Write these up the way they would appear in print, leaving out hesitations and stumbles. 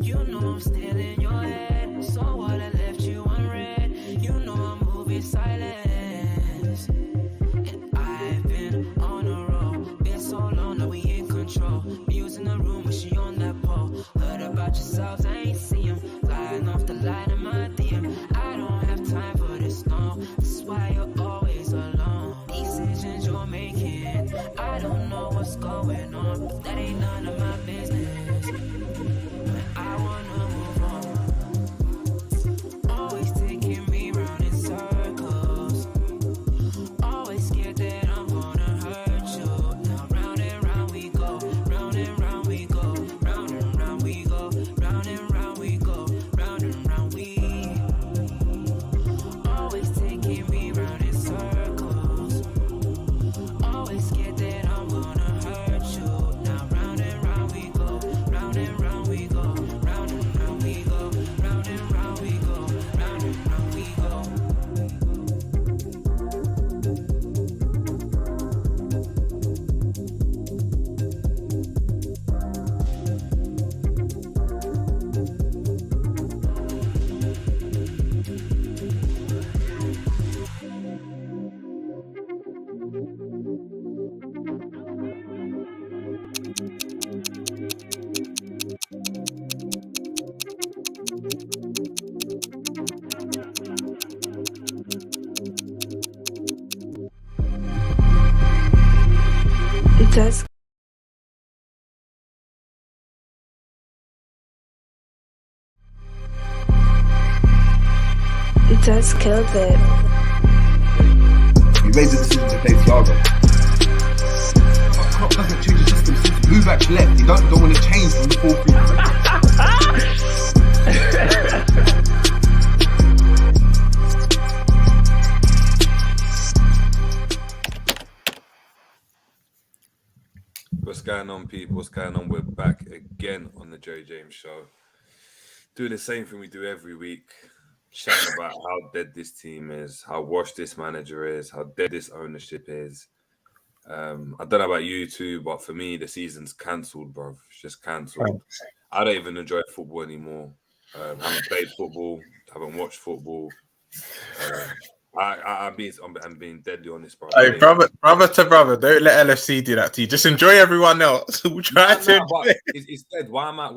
You know I'm still in your head. So what, I left you unread. You know I'm moving silence. And I've been on a roll. Been so long that we in control. Muse in the room when she on that pole. Heard about yourselves, I ain't see him. Flying off the line in my DM. I don't have time for this, no. This is why you're always alone. Decisions you're making, I don't know what's going on. But that ain't none of my business. I wanna move on. Always taking me round in circles. Always scared that I'm gonna hurt you. Now round and round we go. Round and round we go. Round and round we go. Round and round we go. Round and round we. Always taking me round in circles. Always scared that I'm gonna hurt you. Now round and round we go. Round and round we go. Round and round we go. Round and round we go. Round and round we go. It does. It does kill it. You made the decision to play Thiago. Klopp doesn't change the system. Since blue back left, you don't want to change from the 4-3. What's going on, people? What's going on? We're back again on the Joe James Show. Doing the same thing we do every week. Chatting about how dead this team is, how washed this manager is, how dead this ownership is. I don't know about you two, but for me, the season's cancelled, bro. It's just cancelled. I don't even enjoy football anymore. I haven't played football. Haven't watched football. I'm being deadly honest, bro. Hey, brother to brother, don't let LFC do that to you. Just enjoy everyone else. We'll try to enjoy. Instead, why am I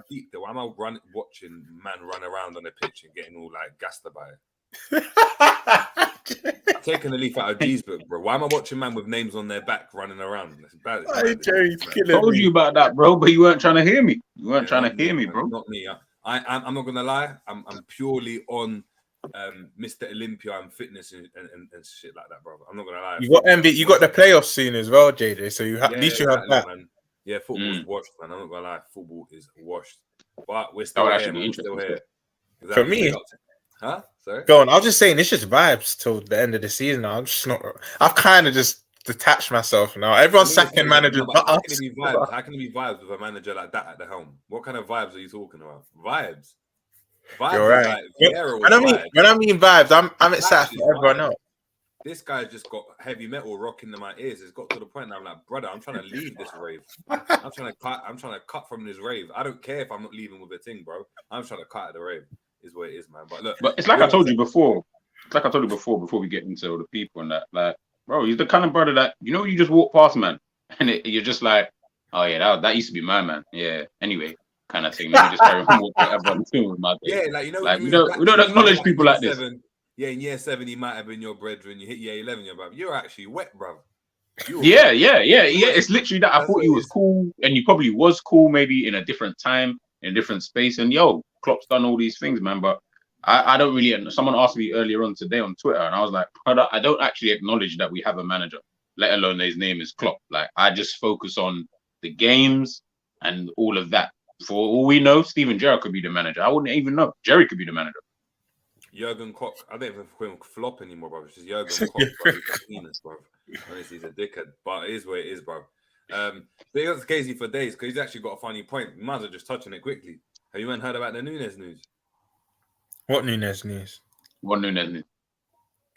deep there? Why am I watching man run around on the pitch and getting all like gassed about it? Taking a leaf out of G's book, bro. Why am I watching man with names on their back running around? That's bad. Hey, Jerry's killing told me. you about that, bro, but you weren't trying to hear me. You weren't trying to hear me, bro. Not me. I'm not gonna lie. I'm purely on Mr. Olympia and fitness and shit like that, bro. I'm not gonna lie. You got you got the playoffs soon as well, JJ. So at least you have that. Man. Yeah, football's washed, man. I'm not gonna lie. Football is washed, but we're still here. We're still here. For me, huh? Sorry. Go on. I was just saying, it's just vibes till the end of the season. I'm just not. I've kind of just detached myself now. Everyone's sacking managers. How can it be vibes? How can it be vibes with a manager like that at the helm? What kind of vibes are you talking about? Vibes. You're right. When I mean vibes, I'm excited for everyone else. This guy just got heavy metal rocking in my ears. It's got to the point now I'm like, brother, I'm trying to leave this rave. I'm trying to cut from this rave. I don't care if I'm not leaving with a thing, bro. I'm trying to cut at the rave. Is what it is, man. But look, it's like I told you before. It's like I told you before we get into all the people and that. Like, bro, he's the kind of brother that you just walk past, man, and you're just like, oh yeah, that used to be my man. Yeah. Anyway, kind of thing. Let me just carry on with whatever I'm doing with my day. Yeah, like like we don't acknowledge people like this. Yeah, in year 7, he might have been your brethren. You hit year 11, you're actually wet, bro. Yeah. It's literally that. I thought he was cool, and he probably was cool, maybe in a different time, in a different space. And Klopp's done all these things, man. But I don't really. Someone asked me earlier on today on Twitter, and I was like, I don't actually acknowledge that we have a manager, let alone his name is Klopp. Like, I just focus on the games and all of that. For all we know, Steven Gerrard could be the manager. I wouldn't even know. Jerry could be the manager. Jurgen Klopp. I don't even call him Flop anymore, bro. It's just Jurgen Klopp, bro. Honestly, he's a dickhead, but it is what it is, bro. They got Casey for days because he's actually got a funny point. We might as well just touch on it quickly. Have you heard about the Nunes news? What Nunes news? What Nunes news?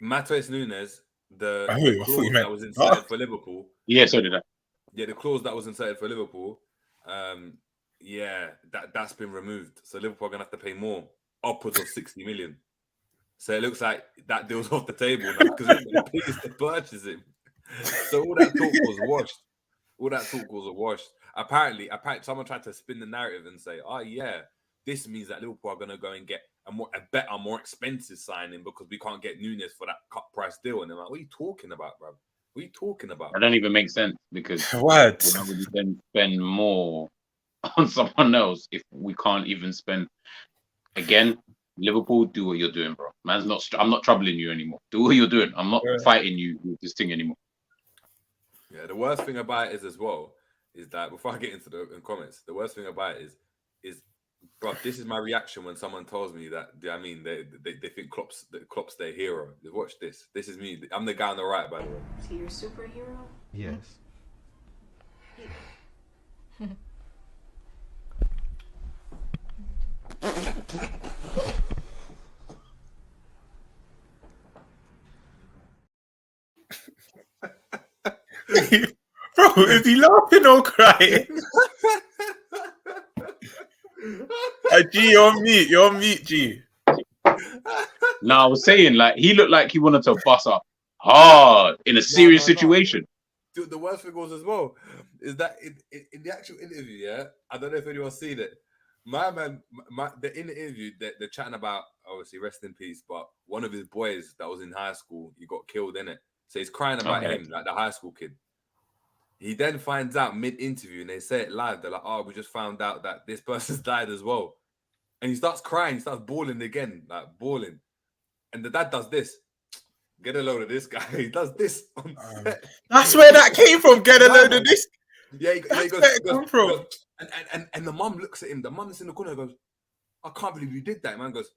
Matheus Nunes, the clause that was inserted for Liverpool. Yeah, so did I. Yeah, the clause that was inserted for Liverpool. Yeah, that's been removed. So Liverpool are gonna have to pay more, upwards of 60 million. So it looks like that deal's off the table now because Liverpool are pleased to purchase him. So all that talk was washed. All that talk was washed. Apparently, someone tried to spin the narrative and say, "Oh yeah, this means that Liverpool are gonna go and get a better, more expensive signing because we can't get Nunes for that cut price deal." And they're like, "What are you talking about, bro? What are you talking about?" That don't even make sense because What? why would you then spend more on someone else if we can't even spend? Again, Liverpool, do what you're doing, bro. Man's not. I'm not troubling you anymore. Do what you're doing. I'm not fighting you with this thing anymore. Yeah, the worst thing about it is as well is that before I get into the comments, the worst thing about it is bro, this is my reaction when someone tells me that. I mean, they think Klopp's their hero. Watch this. This is me. I'm the guy on the right, by the way. Is he your superhero? Yes. Bro, is he laughing or crying? G, you're on mute, G. No, I was saying, like, he looked like he wanted to bust up hard in a serious situation. Dude, the worst thing was as well is that in the actual interview, yeah, I don't know if anyone's seen it. My man, in the interview, they're chatting about, obviously, rest in peace, but one of his boys that was in high school, he got killed in it. So he's crying about him, like the high school kid. He then finds out mid-interview, and they say it live. They're like, "Oh, we just found out that this person's died as well." And he starts crying, he starts bawling again, like bawling. And the dad does this. Get a load of this guy. He does this on set. That's where that came from. Get a load of this. Yeah, he That's goes, where it come from. and the mum looks at him. The mum that's in the corner goes, "I can't believe you did that." Man goes,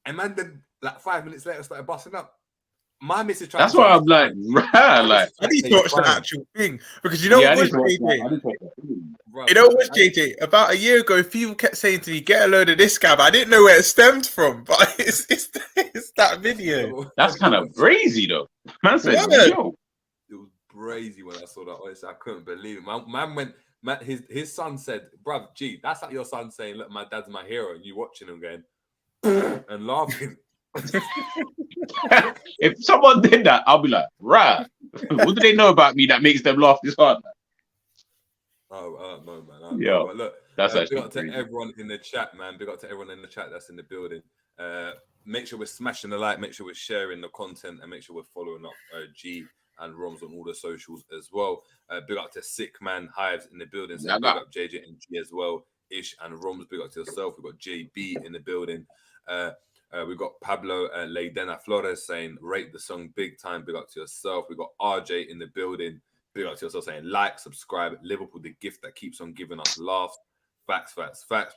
and man then like 5 minutes later started busting up. My missus tried. That's why I'm like, rah, like. I need to watch the actual thing because you know what was JJ? You know what was JJ? About a year ago, people kept saying to me, "Get a load of this guy," but I didn't know where it stemmed from. But it's that video. That's kind of crazy though. Man said, "Yo." It was crazy when I saw that. Honestly, I couldn't believe it. Man went. His son said, "Bruv, G, that's like your son saying, look, my dad's my hero,' and you watching him going and laughing." If someone did that, I'll be like, "Right, what do they know about me that makes them laugh this hard?" Oh, no, man. Yeah, but look, that's big up to everyone in the chat, man. Big up to everyone in the chat that's in the building. Make sure we're smashing the like, make sure we're sharing the content, and make sure we're following up G and Romz on all the socials as well. Big up to Sick Man Hives in the building. So big up JJ and G as well. Ish and Romz, big up to yourself. We've got JB in the building. We've got Pablo Leidena Flores saying, "Rate the song big time." Big up to yourself. We've got RJ in the building. Big up to yourself saying, "Like, subscribe. Liverpool, the gift that keeps on giving us laughs." Facts.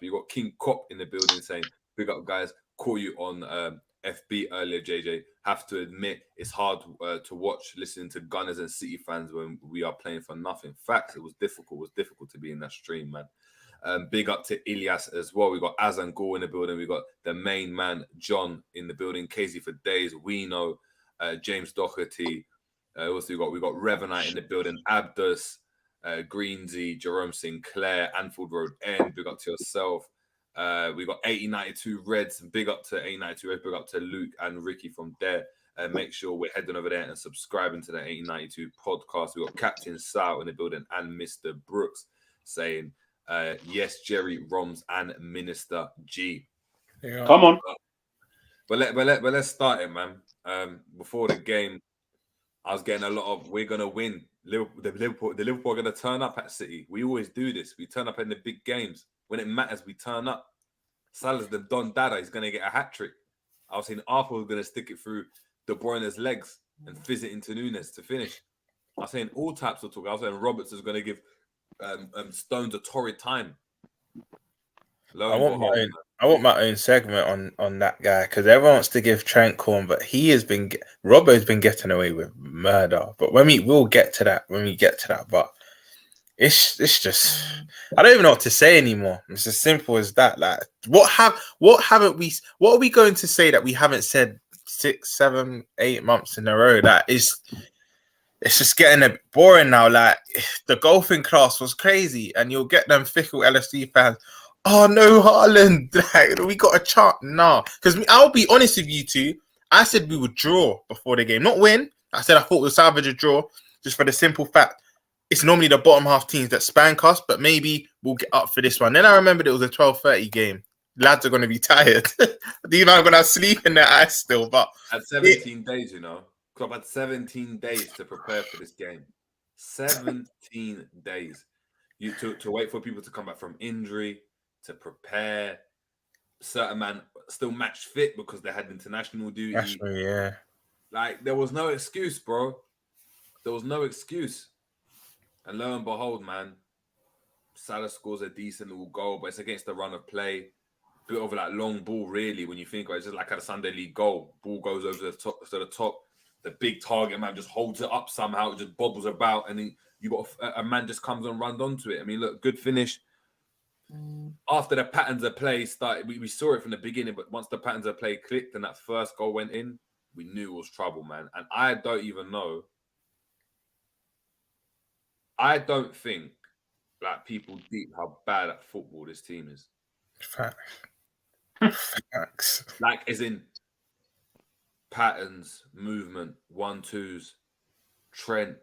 We've got King Cop in the building saying, "Big up, guys. Call you on FB earlier, JJ. Have to admit, it's hard to watch listening to Gunners and City fans when we are playing for nothing." Facts. It was difficult. It was difficult to be in that stream, man. Big up to Ilyas as well. We got Azan Gore in the building. We got the main man John in the building. Casey for days. We know James Doherty. Also we got Revenite in the building. Abdus, Greensy, Jerome Sinclair, Anfield Road End. Big up to yourself. We got 8092 Reds. Big up to 8092 Reds. Big up to Luke and Ricky from there. Make sure we're heading over there and subscribing to the 8092 podcast. We got Captain Sal in the building and Mr. Brooks saying, "Yes, Jerry, Romz, and Minister G." Yeah. Come on. But let's start it, man. Before the game, I was getting a lot of, "We're gonna win." The Liverpool are gonna turn up at City. We always do this. We turn up in the big games when it matters. We turn up. Salah's the Don Dada. He's gonna get a hat trick. I was saying Arthur was gonna stick it through De Bruyne's legs and fizz it into Nunes to finish. I was saying all types of talk. I was saying Roberts is gonna give Stones a torrid time. I want my own segment on that guy because everyone wants to give Trent corn, but Robbo's been getting away with murder. But we'll get to that when we get to that. But it's just I don't even know what to say anymore. It's as simple as that. Like what are we going to say that we haven't said 6, 7, 8 months in a row? That is it's just getting a bit boring now. Like the golfing class was crazy, and you'll get them fickle LSD fans. Oh no, Haaland! Like, we got a chance. No, because I'll be honest with you two. I said we would draw before the game, not win. I said I thought we'd salvage a draw, just for the simple fact it's normally the bottom half teams that spank us, but maybe we'll get up for this one. Then I remembered it was a 12:30 game. Lads are going to be tired. These man are going to have sleep in their eyes still. But at 17 days, you know, Klopp had 17 days to prepare for this game. 17 days. You to wait for people to come back from injury, to prepare. Certain man still match fit because they had international duty. Actually, yeah. Like, there was no excuse, bro. There was no excuse. And lo and behold, man, Salah scores a decent little goal, but it's against the run of play. Bit of like long ball, really, when you think about it. It's just like at a Sunday League goal. Ball goes over the top. The big target man just holds it up somehow. It just bobbles about, and then you got a man just comes and runs onto it. I mean, look, good finish. After the patterns of play started, we saw it from the beginning, but once the patterns of play clicked and that first goal went in, we knew it was trouble, man. And I don't even know. I don't think like people deep how bad at football this team is. Facts. Like, as in patterns, movement, 1-2s, Trent.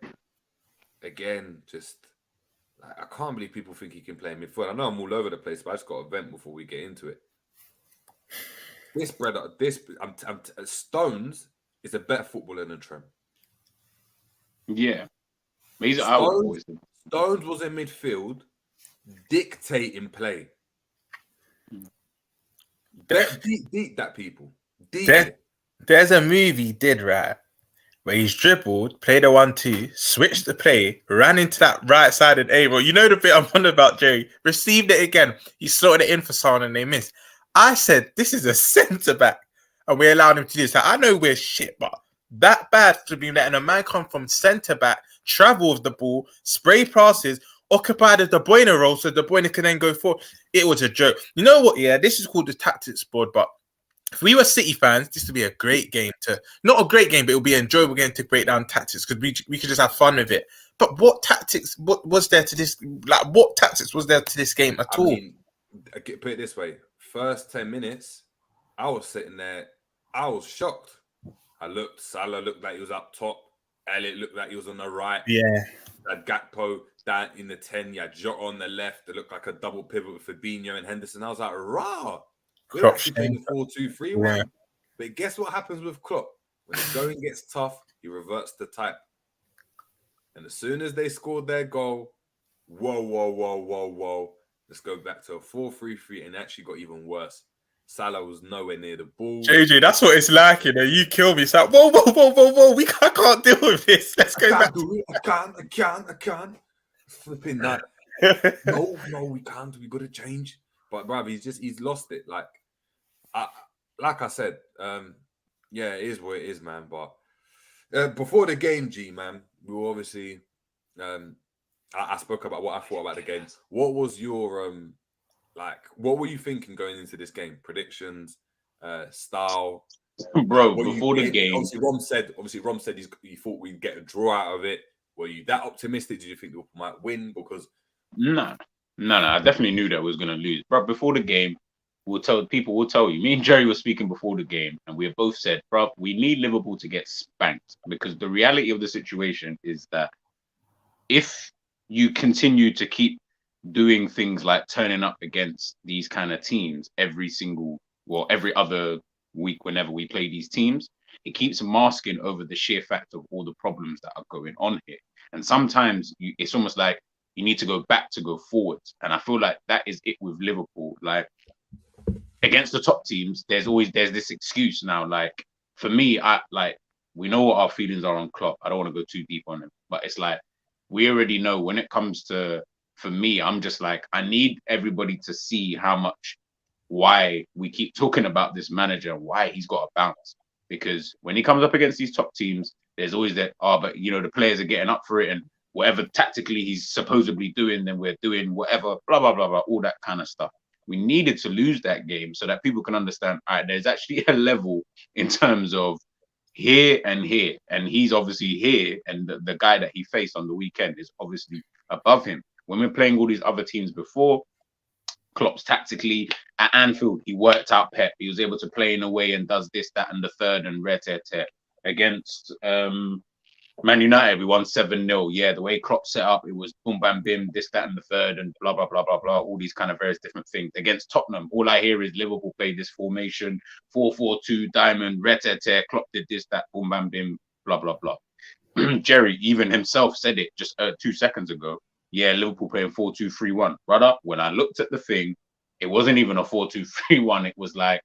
Again, just like, I can't believe people think he can play midfield. I know I'm all over the place, but I just got to vent before we get into it. This brother, Stones is a better footballer than Trent. Yeah. He's Stones was in midfield, dictating play. Deep that, people. There's a move he did, right, where he's dribbled, played a 1-2, switched the play, ran into that right-sided able. You know the bit I'm on about, Jerry. Received it again. He slotted it in for someone and they missed. I said, this is a centre-back. And we allowed him to do this. Like, I know we're shit, but that bad to be letting a man come from centre-back, travel with the ball, spray passes, occupied as the De Bruyne role so De Bruyne can then go forward. It was a joke. You know what? Yeah, this is called the tactics board, but if we were City fans, this would be a great game to, not a great game, but it would be an enjoyable game to break down tactics because we could just have fun with it. But what tactics, what was there to this, like what tactics was there to this game at all? Mean, put it this way, first 10 minutes, I was sitting there, I was shocked. Salah looked like he was up top. Elliott looked like he was on the right. Yeah. Had Gakpo down in the 10. You had Jota on the left. It looked like a double pivot with Fabinho and Henderson. I was like, rah. We're actually playing 4-2-3-1. Yeah. But guess what happens with Klopp? When the going gets tough, he reverts to type. And as soon as they scored their goal, whoa. Let's go back to a 4-3-3, and it actually got even worse. Salah was nowhere near the ball. JJ, that's what it's like, you know. You kill me. It's like, whoa. I can't deal with this. Let's go back. I can't. Flipping that. No, we can't. We got to change. But bruv, he's lost it. Like I said, yeah, it is what it is, man. But before the game, G, man, we were obviously I spoke about what I thought about the game. What was your what were you thinking going into this game? Predictions, style, bro. Before the game, obviously Romz said he thought we'd get a draw out of it. Were you that optimistic? Did you think Liverpool might win? Because no, I definitely knew that we was going to lose. Bro, before the game, we'll tell you. Me and Jerry were speaking before the game, and we have both said, bro, we need Liverpool to get spanked because the reality of the situation is that if you continue to keep doing things like turning up against these kind of teams every other week whenever we play these teams, it keeps masking over the sheer fact of all the problems that are going on here. And sometimes it's almost like you need to go back to go forward. And I feel like that is it with Liverpool. Like against the top teams, there's this excuse now. Like for me, we know what our feelings are on Klopp. I don't want to go too deep on him, but it's like we already know when it comes to, for me, I'm just like, I need everybody to see why we keep talking about this manager and why he's got a bounce. Because when he comes up against these top teams, there's always that, but you know, the players are getting up for it and whatever tactically he's supposedly doing, then we're doing whatever, blah, blah, blah, blah, all that kind of stuff. We needed to lose that game so that people can understand, all right, there's actually a level in terms of here and here, and he's obviously here, and the guy that he faced on the weekend is obviously above him. When we're playing all these other teams before, Klopp's tactically at Anfield, he worked out Pep. He was able to play in a way and does this, that, and the third, and against Man United, we won 7-0. Yeah, the way Klopp set up, it was boom, bam, bim, this, that, and the third, and blah, blah, blah, blah, blah, all these kind of various different things. Against Tottenham, all I hear is Liverpool played this formation, 4-4-2, diamond, Klopp did this, that, boom, bam, bim, blah, blah, blah. Jerry, even himself, said it just 2 seconds ago. Yeah, Liverpool playing 4-2-3-1. Brother, when I looked at the thing, it wasn't even a 4-2-3-1. It was like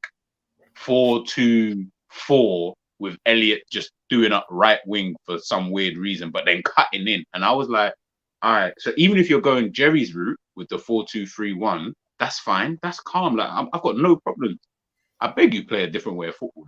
4-2-4 with Elliot just doing up right wing for some weird reason, but then cutting in. And I was like, all right, so even if you're going Jerry's route with the 4-2-3-1, that's fine. That's calm. Like, I've got no problem. I beg you, play a different way of football.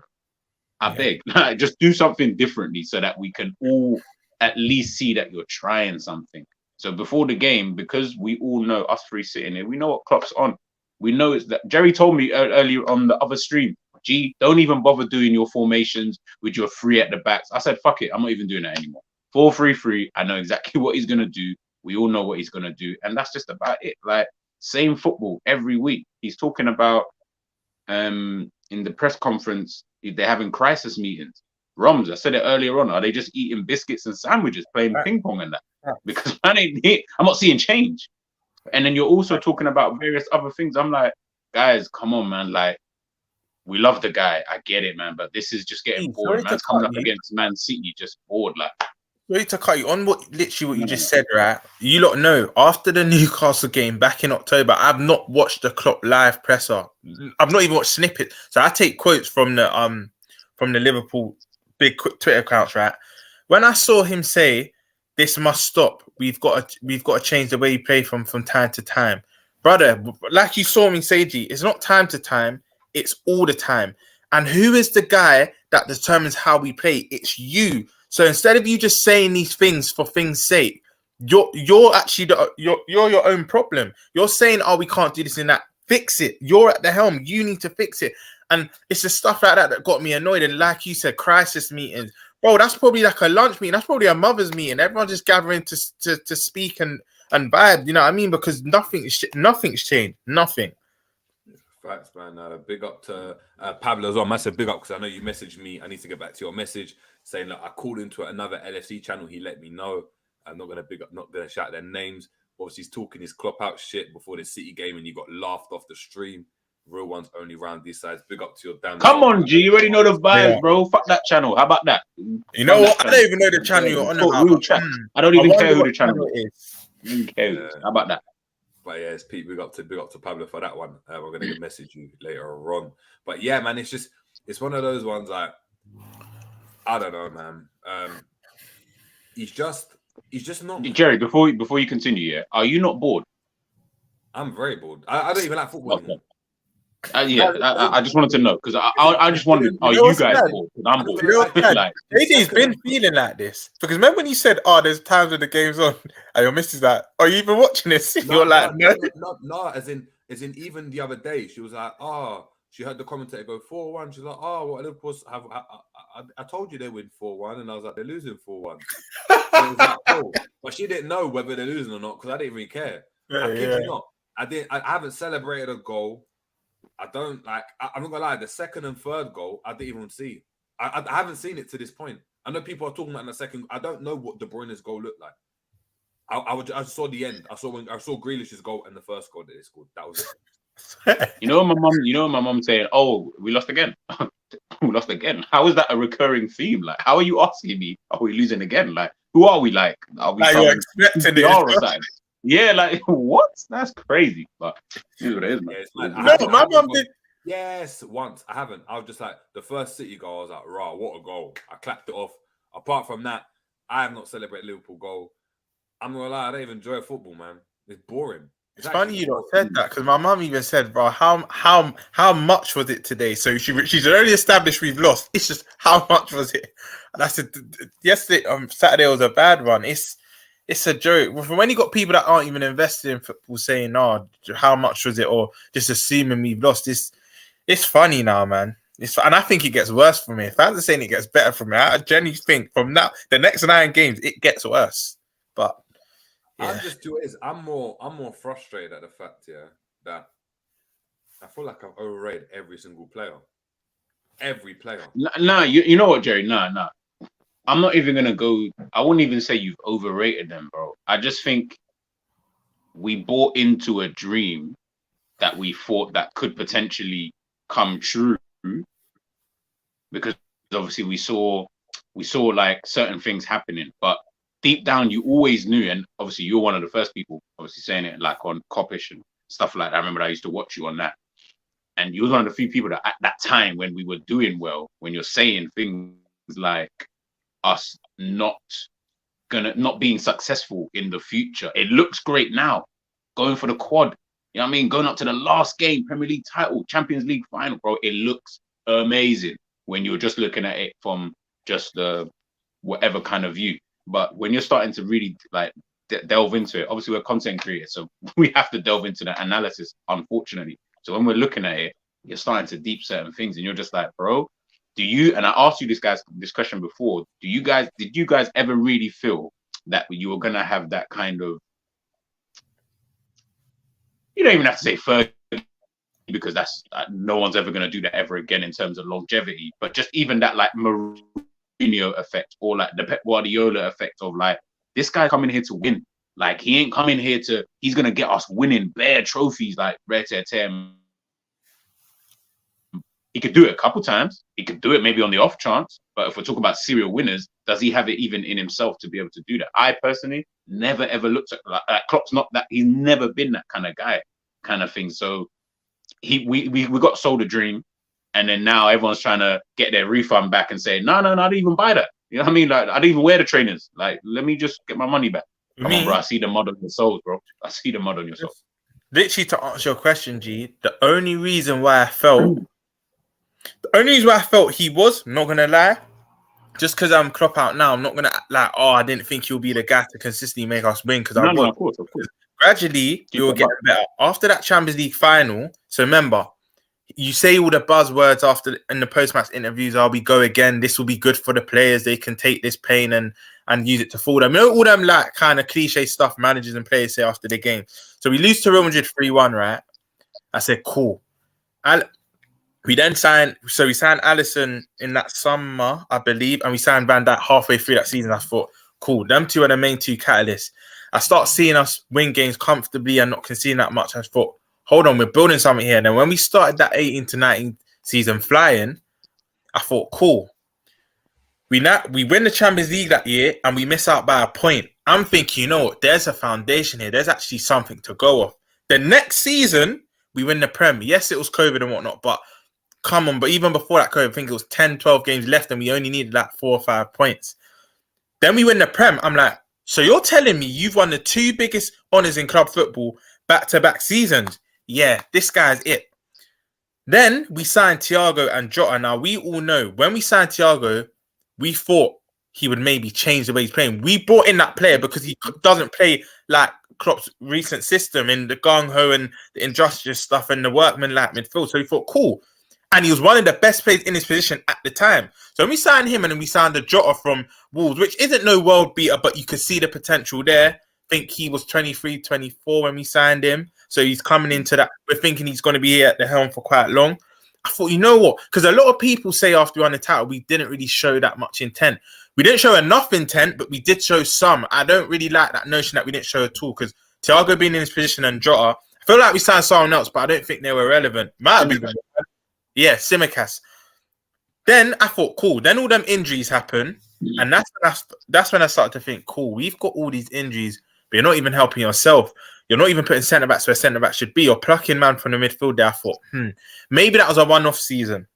I beg. Like, just do something differently so that we can all at least see that you're trying something. So before the game, because we all know, us three sitting here, we know what Klopp's on. We know it's that. Jerry told me earlier on the other stream, G, don't even bother doing your formations with your 3 at the backs. I said, fuck it, I'm not even doing that anymore. 4-3-3, I know exactly what he's going to do. We all know what he's going to do. And that's just about it. Like, same football every week. He's talking about, in the press conference, they're having crisis meetings. Romz, I said it earlier on, are they just eating biscuits and sandwiches, playing ping pong and that? Because man, I'm not seeing change. And then you're also talking about various other things. I'm like, guys, come on, man. Like, we love the guy. I get it, man. But this is just getting boring. Man's coming up against Man City, just bored. Like, sorry to cut you on what you just said, right? You lot know, after the Newcastle game back in October, I've not watched the Klopp live presser. I've not even watched snippets. So I take quotes from the Liverpool big Twitter accounts, right? When I saw him say, "This must stop. We've got to change the way you play from time to time," brother. Like you saw me say, G, it's not time to time. It's all the time. And who is the guy that determines how we play? It's you. So instead of you just saying these things for things' sake, you're actually you're your own problem. You're saying, "Oh, we can't do this and that." Fix it. You're at the helm. You need to fix it. And it's the stuff like that got me annoyed. And like you said, crisis meetings. Bro, that's probably like a lunch meeting. That's probably a mother's meeting. Everyone's just gathering to speak and vibe. You know what I mean? Because nothing's changed. Nothing. Facts, man. Big up to Pablo as well. Massive big up, because I know you messaged me. I need to get back to your message saying, look, I called into another LFC channel. He let me know. I'm not gonna shout their names. Obviously, he's talking his Klopp out shit before the City game, and you got laughed off the stream. Real ones only round these sides. Big up to your damn. Come on, G. You already know the vibes, bro. Fuck that channel. How about that? You know what? I don't even know the channel you're on. Real chat. I don't even care who the channel is. Who cares? How about that? But yeah, it's Pete. Big up to Pablo for that one. We're gonna message you later on. But yeah, man, it's one of those ones like, I don't know, man. He's just not. Jerry, before you continue, yeah, are you not bored? I'm very bored. I don't even like football anymore. I just wanted to know, because I just wondered, are you guys bored? Because I'm bored. Like, AJ's been feeling like this, because remember when you said, "Oh, there's times when the game's on," and your missus like, "Are you even watching this?" You're like, "No." As in, even the other day, she was like, "Oh," she heard the commentator go 4-1. She's like, "Oh, what Liverpool have? I told you they win 4-1," and I was like, "They're losing 4-1." So it was like, oh, but she didn't know whether they're losing or not, because I didn't really care. I kid you not. I haven't celebrated a goal. I don't like. I'm not gonna lie. The second and third goal, I didn't even see. I haven't seen it to this point. I know people are talking about in the second. I don't know what De Bruyne's goal looked like. I saw the end. I saw Grealish's goal and the first goal that they scored. That was it. You know my mum saying, "Oh, we lost again." We lost again. How is that a recurring theme? Like, how are you asking me? Are we losing again? Like, who are we? Like, are we expecting it? Or something? Yeah, like, what? That's crazy. But here's what it is, man. No, my mum did. Yes, once. I haven't. I was just like, the first City goal, I was like, rah, what a goal. I clapped it off. Apart from that, I have not celebrated Liverpool goal. I'm not gonna lie, I don't even enjoy football, man. It's boring. It's funny you don't said that, because my mum even said, "Bro, how much was it today?" So she's already established we've lost. It's just how much was it? And I said, yesterday, Saturday was a bad one. It's a joke. When you got people that aren't even invested in football saying, "Oh, how much was it?" or just assuming we've lost, it's funny now, man. And I think it gets worse for me. If I was saying it gets better for me, I genuinely think from now the next 9 games it gets worse. But I just do it is I'm more frustrated at the fact that I feel like I've overrated every single player. Every player. No, you know what, Jerry? No. I'm not even gonna go. I wouldn't even say you've overrated them, bro. I just think we bought into a dream that we thought that could potentially come true, because obviously we saw like certain things happening, but deep down you always knew, and obviously you're one of the first people obviously saying it like on Copish and stuff like that. I remember I used to watch you on that, and you was one of the few people that at that time when we were doing well, when you're saying things like us not being successful in the future. It looks great now, going for the quad. You know what I mean? Going up to the last game, Premier League title, Champions League final, bro. It looks amazing when you're just looking at it from just the whatever kind of view. But when you're starting to really like delve into it, obviously we're content creators, so we have to delve into the analysis, unfortunately. So when we're looking at it, you're starting to deep certain things, and you're just like, bro, do you? And I asked you this question before. Did you guys ever really feel that you were gonna have that kind of? You don't even have to say Fergie, because that's no one's ever going to do that ever again in terms of longevity. But just even that like Mourinho effect, or like the Pep Guardiola effect of like, this guy coming here to win. Like, he ain't coming here he's going to get us winning bare trophies like Rare Terre. He could do it a couple times. He could do it maybe on the off chance. But if we're talking about serial winners, does he have it even in himself to be able to do that? I personally never ever looked at like Klopp's not that. He's never been that kind of guy, kind of thing. So we got sold a dream, and then now everyone's trying to get their refund back and say, no, I didn't even buy that. You know what I mean? Like, I didn't even wear the trainers. Like, let me just get my money back. Come on, bro. I see the mud on your souls, bro. I see the mud on your souls. Literally, to answer your question, G, the only reason why I felt he was, not gonna lie, just because I'm Klopp out now, I'm not gonna act like, I didn't think he'll be the guy to consistently make us win, because no, of course. Gradually, you will get better after that Champions League final. So remember, you say all the buzzwords after in the post-match interviews. We go again. This will be good for the players. They can take this pain and use it to fool them. You know, all them like kind of cliche stuff managers and players say after the game. So we lose to Real Madrid 3-1, right? I said, cool. We then signed Alisson in that summer, I believe, and we signed Van Dijk halfway through that season. I thought, cool, them two are the main two catalysts. I start seeing us win games comfortably and not conceding that much. I thought, hold on, we're building something here. And then when we started that 18 to 19 season flying, I thought, cool. We win the Champions League that year and we miss out by a point. I'm thinking, you know what, there's a foundation here. There's actually something to go off. The next season, we win the Prem. Yes, it was COVID and whatnot, but come on. But even before that COVID, I think it was 10, 12 games left and we only needed like 4 or 5 points. Then we win the Prem. I'm like, so you're telling me you've won the 2 biggest honours in club football back-to-back seasons? Yeah, this guy's it. Then we signed Thiago and Jota. Now, we all know when we signed Thiago, we thought he would maybe change the way he's playing. We brought in that player because he doesn't play like Klopp's recent system in the gung-ho and the industrious stuff and the workman-like midfield. So we thought, cool. And he was one of the best players in his position at the time. So when we signed him and then we signed the Jota from Wolves, which isn't no world beater, but you could see the potential there. I think he was 23, 24 when we signed him. So he's coming into that. We're thinking he's going to be here at the helm for quite long. I thought, you know what? Because a lot of people say after we won the title, we didn't really show that much intent. We didn't show enough intent, but we did show some. I don't really like that notion that we didn't show at all, because Thiago being in his position and Jota, I feel like we signed someone else, but I don't think they were relevant. Might have been. Yeah, Simicast. Then I thought, cool. Then all them injuries happen, and that's when I started to think, cool. We've got all these injuries, but you're not even helping yourself. You're not even putting centre backs where centre back should be. You're plucking man from the midfield there. I thought, maybe that was a one-off season.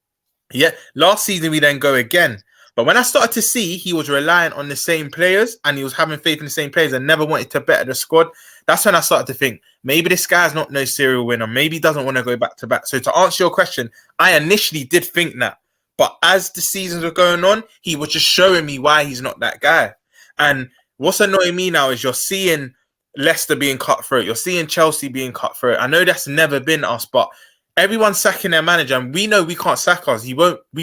Yeah, last season we then go again. But when I started to see he was relying on the same players and he was having faith in the same players and never wanted to better the squad, that's when I started to think, maybe this guy's not no serial winner. Maybe he doesn't want to go back to back. So to answer your question, I initially did think that. But as the seasons were going on, he was just showing me why he's not that guy. And what's annoying me now is you're seeing Leicester being cut throat. You're seeing Chelsea being cut throat. I know that's never been us, but everyone's sacking their manager, and we know we can't sack us. We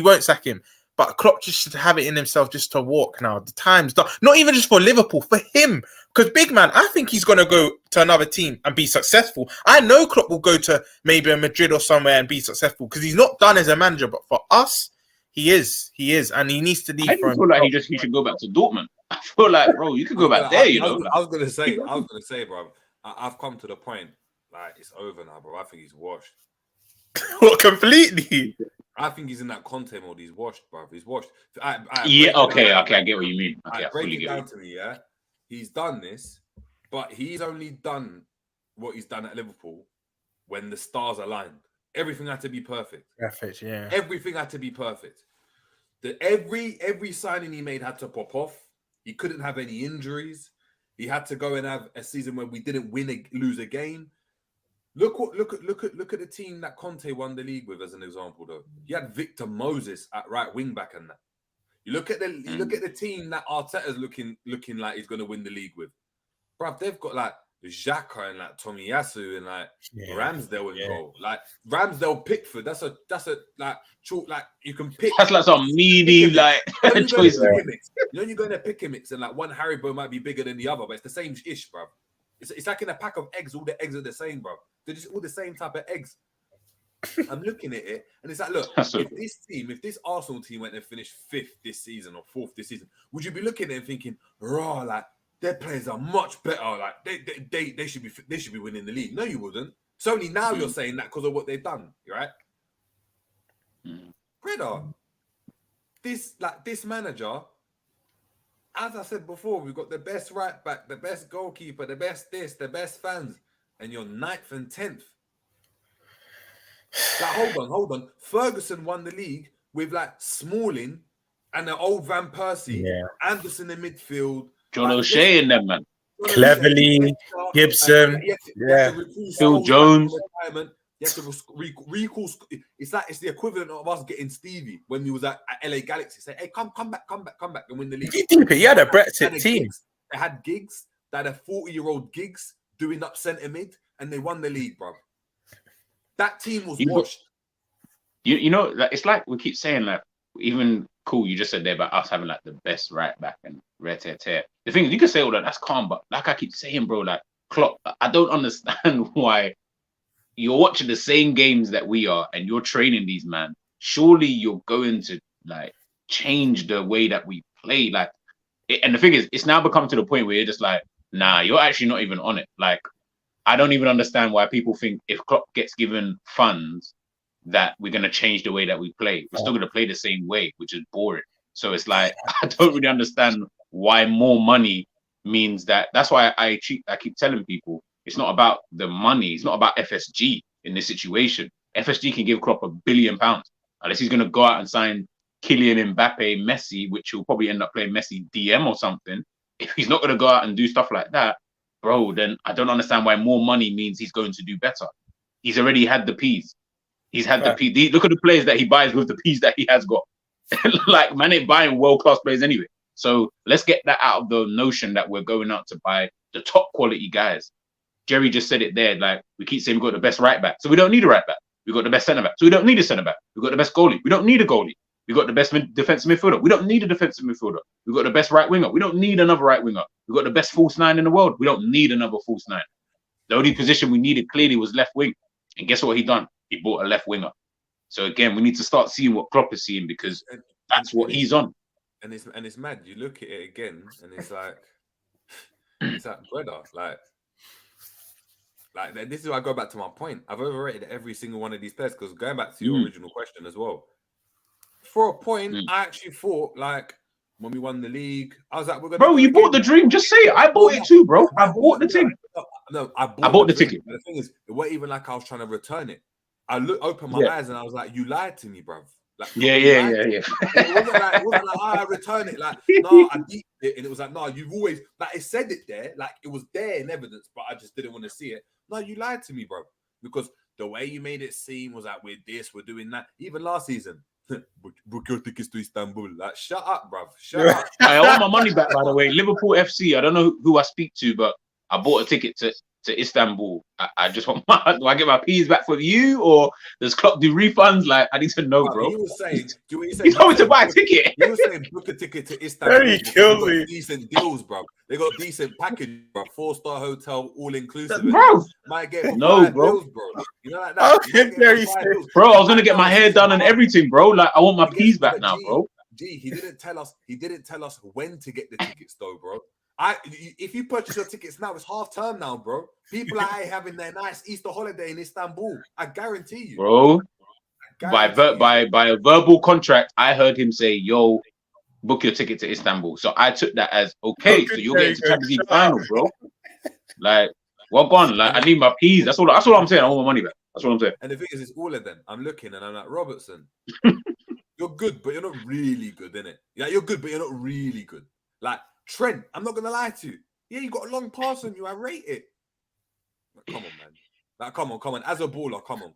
won't sack him. But Klopp just should have it in himself just to walk now. The time's done. Not even just for Liverpool, for him. Because big man, I think he's going to go to another team and be successful. I know Klopp will go to maybe a Madrid or somewhere and be successful because he's not done as a manager. But for us, he is, and he needs to leave. I feel like he should go back to Dortmund. I feel like, bro, you could go back there. I was gonna say, bro. I've come to the point like it's over now, bro. I think he's washed. What, completely? I think he's in that Conte mode. He's washed, bro. He's washed. Okay, I get what you mean. Okay, break it down to me, yeah. He's done this, but he's only done what he's done at Liverpool when the stars aligned. Everything had to be perfect. Perfect, yeah. Everything had to be perfect. Every signing he made had to pop off. He couldn't have any injuries. He had to go and have a season where we didn't lose a game. Look at the team that Conte won the league with as an example, though. He had Victor Moses at right wing back and that. You look at the team that Arteta's looking like he's going to win the league with. Bruv, they've got like Xhaka and like Tomiyasu and like Ramsdale in goal. Like Ramsdale, Pickford. That's a like chalk, like you can pick. That's like some meaty like choice. You're going to pick a mix and like one Haribo might be bigger than the other, but it's the same ish, bruv. It's like in a pack of eggs. All the eggs are the same, bro. They're just all the same type of eggs. I'm looking at it, and it's like, look, if this Arsenal team went and finished 5th this season or 4th this season, would you be looking at it and thinking, raw, like their players are much better, like they should be winning the league? No, you wouldn't. It's only now you're saying that because of what they've done, right? Brother, this manager. As I said before, we've got the best right back, the best goalkeeper, the best this, the best fans, and you're 9th and 10th. Like, hold on. Ferguson won the league with like Smalling and the old Van Persie, Anderson in midfield, John O'Shea in them, man. Cleverly, Gibson, Phil Jones. You have to recall. It's the equivalent of us getting Stevie when we was at LA Galaxy. Say, hey, come back and win the league. He had a Brexit team. They had Giggs. They had a 40-year-old Giggs doing up centre mid, and they won the league, bro. That team was washed. You know, like, it's like we keep saying, like, even cool. You just said there about us having like the best right back and tear. The thing is, you can say all that. That's calm, but like I keep saying, bro, like Klopp, I don't understand why. You're watching the same games that we are and you're training these man. Surely you're going to like change the way that we play. Like, and the thing is, it's now become to the point where you're just like, nah, you're actually not even on it. Like, I don't even understand why people think if Klopp gets given funds that we're going to change the way that we play. We're still going to play the same way, which is boring. So it's like, I don't really understand why more money means that. That's why I keep telling people, it's not about the money. It's not about FSG in this situation. FSG can give Klopp £1 billion unless he's going to go out and sign Kylian Mbappe, Messi, which he'll probably end up playing Messi DM or something. If he's not going to go out and do stuff like that, bro, then I don't understand why more money means he's going to do better. He's already had the P's. He's had the P's. Look at the players that he buys with the P's that he has got. Like, man ain't buying world-class players anyway. So let's get that out of the notion that we're going out to buy the top quality guys. Jerry just said it there. Like, we keep saying we've got the best right back, so we don't need a right back. We've got the best centre back, so we don't need a centre back. We've got the best goalie. We don't need a goalie. We've got the best defensive midfielder. We don't need a defensive midfielder. We've got the best right winger. We don't need another right winger. We've got the best false nine in the world. We don't need another false nine. The only position we needed clearly was left wing. And guess what he done? He bought a left winger. So again, we need to start seeing what Klopp is seeing because that's what he's on. And it's mad. You look at it again, and it's like brother, like this is why I go back to my point. I've overrated every single one of these players because going back to your original question as well. For a point, I actually thought like when we won the league, I was like, "We're gonna." Bro, you bought the dream. Just say it. I bought it too, bro. I bought the ticket. No, I bought the ticket. The thing is, it wasn't even like I was trying to return it. I opened my eyes and I was like, "You lied to me, bro." Like, yeah. It wasn't like I return it. Like, no, I beat it, and it was like, no, you've always like it said it there, like it was there in evidence, but I just didn't want to see it. No, you lied to me, bro, because the way you made it seem was like we're this, we're doing that. Even last season, book your tickets to Istanbul. Like, shut up, bro. Shut up. I want my money back, by the way. Liverpool FC. I don't know who I speak to, but I bought a ticket to to Istanbul, I just want do I get my P's back from you, or does Klopp do refunds? Like, I need to know, bro. He was saying, do what he said. He told me to buy a ticket. He was saying book a ticket to Istanbul. He kills me. Decent deals, bro. They got decent package, bro. 4-star hotel, all inclusive. Bro, might get no, bro. Bills, bro. You know like that. Bro, I was gonna get my hair done and everything, bro. Like, I want my P's back now, bro. He didn't tell us when to get the tickets, though, bro. If you purchase your tickets now, it's half term now, bro. People are having their nice Easter holiday in Istanbul. I guarantee you, bro. By a verbal contract, I heard him say, "Yo, book your ticket to Istanbul." So I took that as okay. So you're getting to Champions League final, bro. Like, well gone. Like, I need my P's. That's all I'm saying. I want my money back. That's what I'm saying. And the thing is, it's all of them. I'm looking and I'm like, Robertson, you're good, but you're not really good, innit? Yeah, you're good, but you're not really good. Like Trent, I'm not gonna lie to you. Yeah, you got a long pass on you. I rate it. But come on, man. Like, come on. As a baller, come on.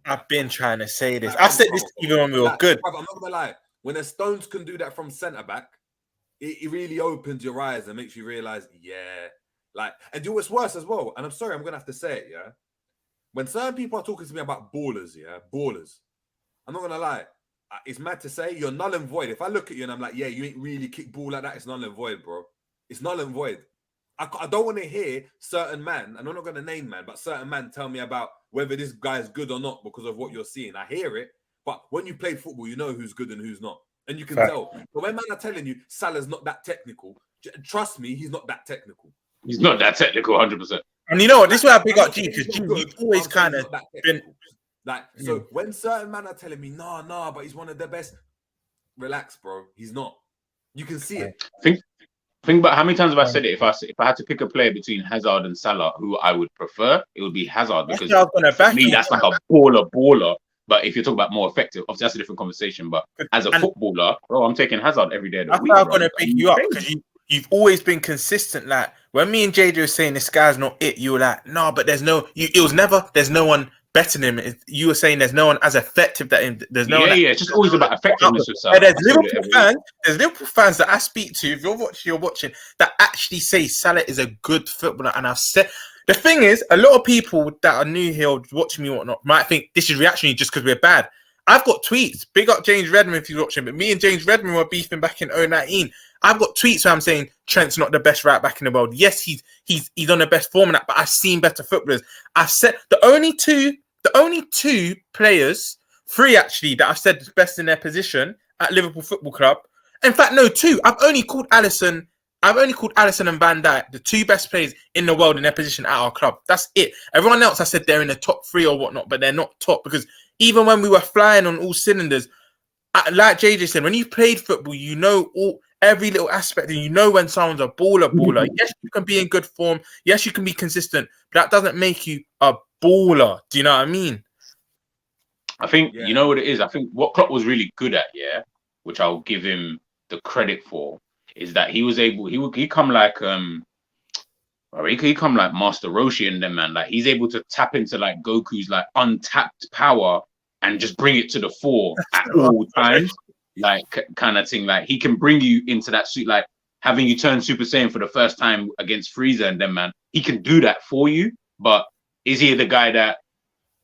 I've been trying to say this. I've said this even when we were good. I'm not gonna lie. When the Stones can do that from centre back, it really opens your eyes and makes you realise, yeah. Like, and do what's worse as well. And I'm sorry, I'm gonna have to say it, yeah. When certain people are talking to me about ballers, I'm not gonna lie. It's mad to say you're null and void. If I look at you and I'm like, yeah, you ain't really kick ball like that, it's null and void, bro. It's null and void. I don't want to hear certain man, and I'm not going to name man, but certain man tell me about whether this guy is good or not because of what you're seeing. I hear it, but when you play football, you know who's good and who's not. And you can tell. But when man are telling you Salah's not that technical, trust me, he's not that technical. He's not that technical, 100%. And you know what? This is why I pick up G, because G, you've always kind of been... Like, so when certain men are telling me, nah, but he's one of the best, relax, bro. He's not. You can see it. Think about how many times have I said it. If I had to pick a player between Hazard and Salah, who I would prefer, it would be Hazard, because for me, that's like a baller. But if you're talking about more effective, obviously that's a different conversation. But as a footballer, bro, I'm taking Hazard every day of the week. I'm going to pick you up because you've always been consistent. Like, when me and JJ were saying this guy's not it, you were like, no, but there's no one better than him. You were saying there's no one as effective that him. There's no one. It's just always about effectiveness. There's Liverpool fans that I speak to. If you're watching, that actually say Salah is a good footballer. And I've said, the thing is, a lot of people that are new here watching me whatnot might think this is reactionary just because we're bad. I've got tweets. Big up James Redmond if you're watching. But me and James Redmond were beefing back in 2019. I've got tweets where I'm saying Trent's not the best right back in the world. Yes, he's on the best form in that, but I've seen better footballers. I've said the only two players, three actually, that I've said is best in their position at Liverpool Football Club. In fact, no, two. I've only called Alisson and Van Dijk the two best players in the world in their position at our club. That's it. Everyone else, I said they're in the top three or whatnot, but they're not top, because even when we were flying on all cylinders, like JJ said, when you played football, you know every little aspect, and you know when someone's a baller. Yes, you can be in good form. Yes, you can be consistent, but that doesn't make you a baller. Do you know what I mean? I think you know what it is. I think what Klopp was really good at, which I'll give him the credit for, is that he was able. He come like Master Roshi and them, man. Like, he's able to tap into like Goku's like untapped power and just bring it to the fore at all times. Like, kind of thing. Like, he can bring you into that suit, like having you turn Super Saiyan for the first time against Frieza and them, man. He can do that for you, but is he the guy that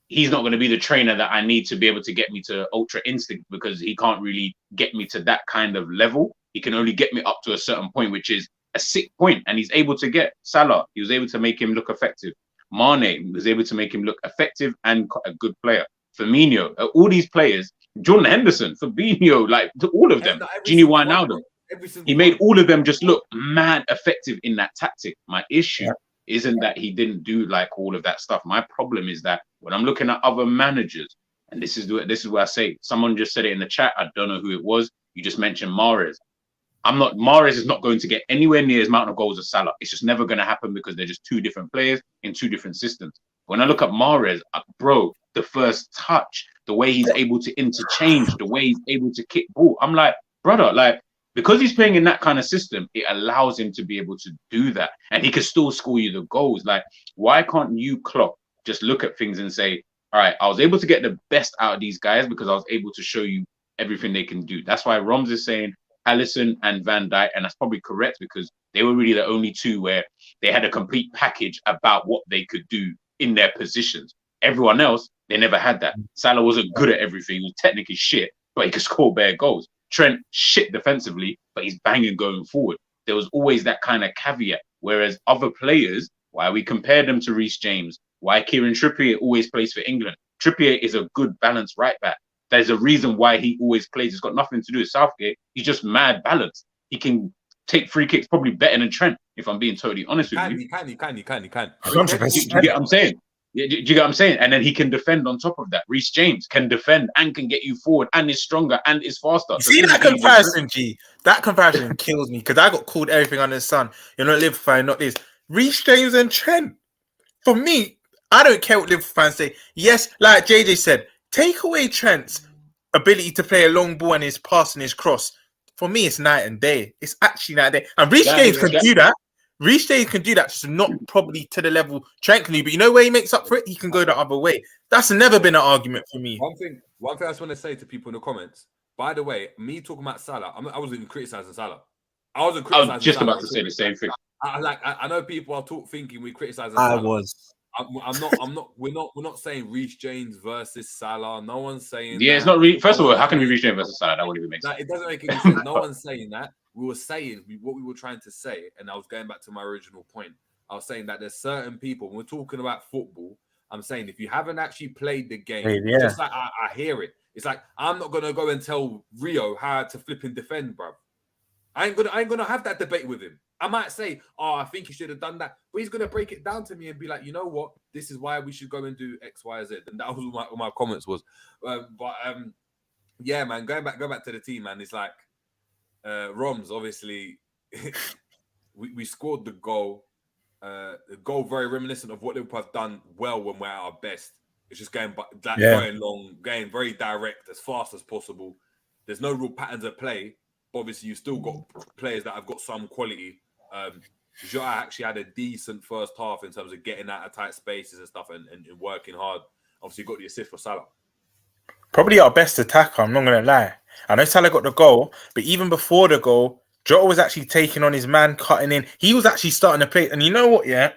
he's not going to be the trainer that I need to be able to get me to Ultra Instinct, because he can't really get me to that kind of level. He can only get me up to a certain point, which is a sick point. And he's able to get Salah. He was able to make him look effective. Mane was able to make him look effective and a good player. Firmino, all these players, Jordan Henderson, Fabinho, like all of them, Gini Wijnaldum. He made all of them just look mad effective in that tactic. My issue isn't that he didn't do like all of that stuff. My problem is that when I'm looking at other managers, and this is where I say, someone just said it in the chat, I don't know who it was, you just mentioned Mahrez. Mahrez is not going to get anywhere near his amount of goals as Salah. It's just never going to happen, because they're just two different players in two different systems. When I look at Mahrez, bro, the first touch, the way he's able to interchange, the way he's able to kick ball, I'm like, brother, like, because he's playing in that kind of system, it allows him to be able to do that. And he can still score you the goals. Like, why can't you, Klopp, just look at things and say, all right, I was able to get the best out of these guys because I was able to show you everything they can do. That's why Romz is saying, Alisson and Van Dijk, and that's probably correct because they were really the only two where they had a complete package about what they could do in their positions. Everyone else, they never had that. Salah wasn't good at everything. He was technically shit, but he could score bare goals. Trent, shit defensively, but he's banging going forward. There was always that kind of caveat. Whereas other players, why we compare them to Reece James, why Kieran Trippier always plays for England. Trippier is a good balanced right back. There's a reason why he always plays. It's got nothing to do with Southgate. He's just mad balanced. He can take free kicks probably better than Trent, if I'm being totally honest with you. He can. Do you get what I'm saying? Do you get what I'm saying? And then he can defend on top of that. Reece James can defend and can get you forward and is stronger and is faster. See that comparison, G? That comparison kills me because I got called everything under the sun. You're not Liverpool fan, not this. Reece James and Trent. For me, I don't care what Liverpool fans say. Yes, like JJ said, take away Trent's ability to play a long ball and his pass and his cross. For me, it's night and day. It's actually night and day. And Reece James can do that. Reece James can do that, just not probably to the level Trent can do. But you know where he makes up for it? He can go the other way. That's never been an argument for me. One thing I just want to say to people in the comments. By the way, me talking about Salah, I wasn't even criticizing Salah. I was just about to say the same thing. I know people are thinking we criticizing Salah. I was. I'm not. We're not saying Reece James versus Salah. No one's saying. Yeah, it's not. First of all, how can we Reece James versus Salah? That wouldn't even make sense. It doesn't make any sense. No one's saying that. We were saying what we were trying to say, and I was going back to my original point. I was saying that there's certain people. When we're talking about football, I'm saying if you haven't actually played the game, just like I hear it. It's like I'm not gonna go and tell Rio how to flip and defend, bro. I ain't gonna have that debate with him. I might say, oh, I think he should have done that. But he's going to break it down to me and be like, you know what? This is why we should go and do X, Y, Z. And that was what my comments was. Yeah, man, go back to the team, man. It's like Romz, obviously, we scored the goal. The goal very reminiscent of what Liverpool have done well when we're at our best. It's just going long, going very direct, as fast as possible. There's no real patterns of play. But obviously, you still got players that have got some quality. Jota actually had a decent first half in terms of getting out of tight spaces and stuff and working hard. Obviously, got the assist for Salah. Probably our best attacker, I'm not going to lie. I know Salah got the goal, but even before the goal, Jota was actually taking on his man, cutting in. He was actually starting to play. And you know what, yeah?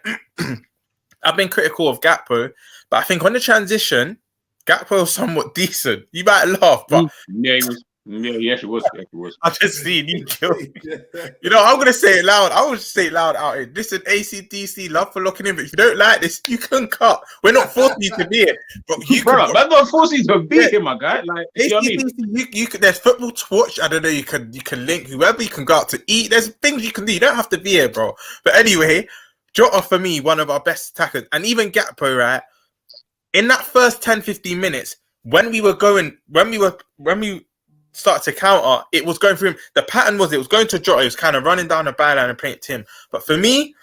I've been critical of Gakpo, but I think on the transition, Gakpo was somewhat decent. You might laugh, but... Yeah, he was. Yeah, she was. I just seen you kill. You know, I'm gonna say it loud. I will say it loud out here. Listen, ACDC, love for locking in. But if you don't like this, you can cut. We're not forcing you to be it. But I'm not forcing you to be here, my guy. Like, ACDC, you know what I mean? you can. There's football to watch. I don't know. You can link whoever. You can go out to eat. There's things you can do. You don't have to be here, bro. But anyway, Jota for me, one of our best attackers, and even Gakpo, right? In that first 10-15 minutes, when we started to counter, it was going through him. The pattern was it was going to Jota. It was kind of running down the byline and playing it to him. But for me,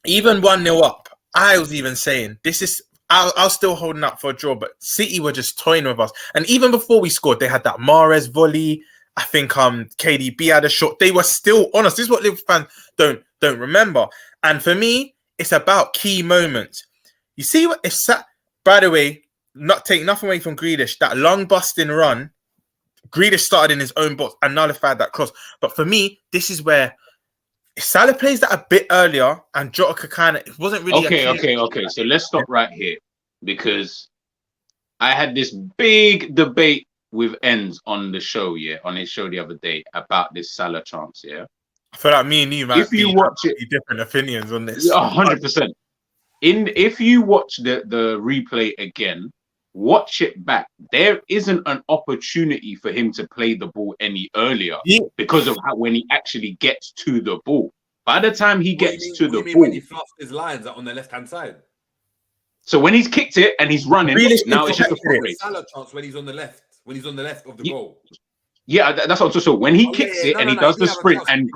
even 1-0 up, I was even saying this is. I was still holding up for a draw, but City were just toying with us. And even before we scored, they had that Mahrez volley. I think KDB had a shot. They were still honest. This is what Liverpool fans don't remember. And for me, it's about key moments. You see what if by the way, not take nothing away from Grealish, that long busting run. Grealish started in his own box and nullified that cross. But for me, this is where if Salah plays that a bit earlier and Jota could kind of... It wasn't really... Okay. So let's stop right here because I had this big debate with Enz on the show, on his show the other day about this Salah chance, I feel like me and you, man, if you watch it... different opinions on this. 100%. If you watch the replay again, watch it back. There isn't an opportunity for him to play the ball any earlier because of how when he actually gets to the ball. By the time he gets to the ball, when he fluffs his lines on the left hand side. So when he's kicked it and he's running, now it's just a foot race. Salah chance when he's on the left. When he's on the left of the goal. Yeah, that's what. So when he kicks it and he does the sprint and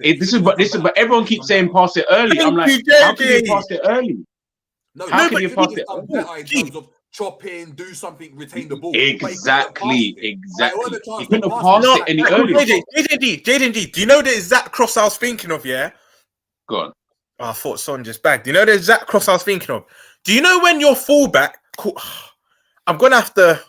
this is but everyone keeps saying pass it early. I'm like, how can you pass it early? How can you pass it early? Chop in, do something, retain the ball. Exactly. He couldn't have passed it any earlier. JD, do you know the exact cross I was thinking of, yeah? Go on. Oh, I thought Son just bagged. Do you know the exact cross I was thinking of? Do you know when your fullback... I'm going to have to...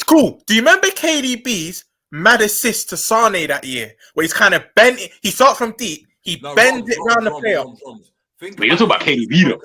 Cool. Do you remember KDB's mad assist to Sane that year, where he's kind of bent it. He starts from deep. He bends it around the player. But you're talking about KDB though.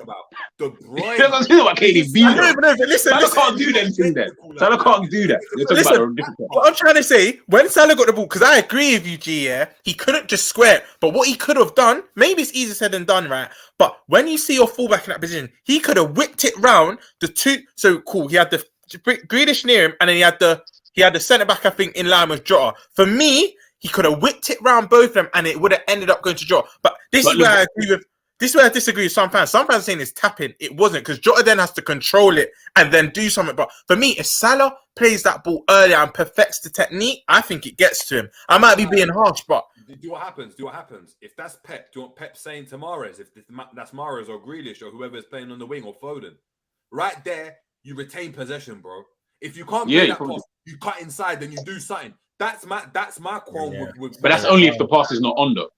De Bruyne. You're talking about KDB though. No, but listen. Salah can't do them things then. Salah can't do that. You're talking about a different part. What I'm trying to say, when Salah got the ball, because I agree with you, G, yeah, he couldn't just square it. But what he could have done, maybe it's easier said than done, right? But when you see your fullback in that position, he could have whipped it round the two. So cool. He had the Grealish near him, and then he had the centre back, I think, in line with Jota. For me, he could have whipped it round both of them, and it would have ended up going to Jota. But this is where I agree with. This is where I disagree with some fans. Some fans are saying it's tapping. It wasn't, because Jota then has to control it and then do something. But for me, if Salah plays that ball earlier and perfects the technique, I think it gets to him. I might be being harsh, but do what happens. If that's Pep, do you want Pep saying to Mahrez, if that's Mahrez or Grealish or whoever is playing on the wing or Foden, right there, you retain possession, bro. If you can't play that pass, you cut inside, then you do something. That's my qualm with. But that's only if the pass is not on though.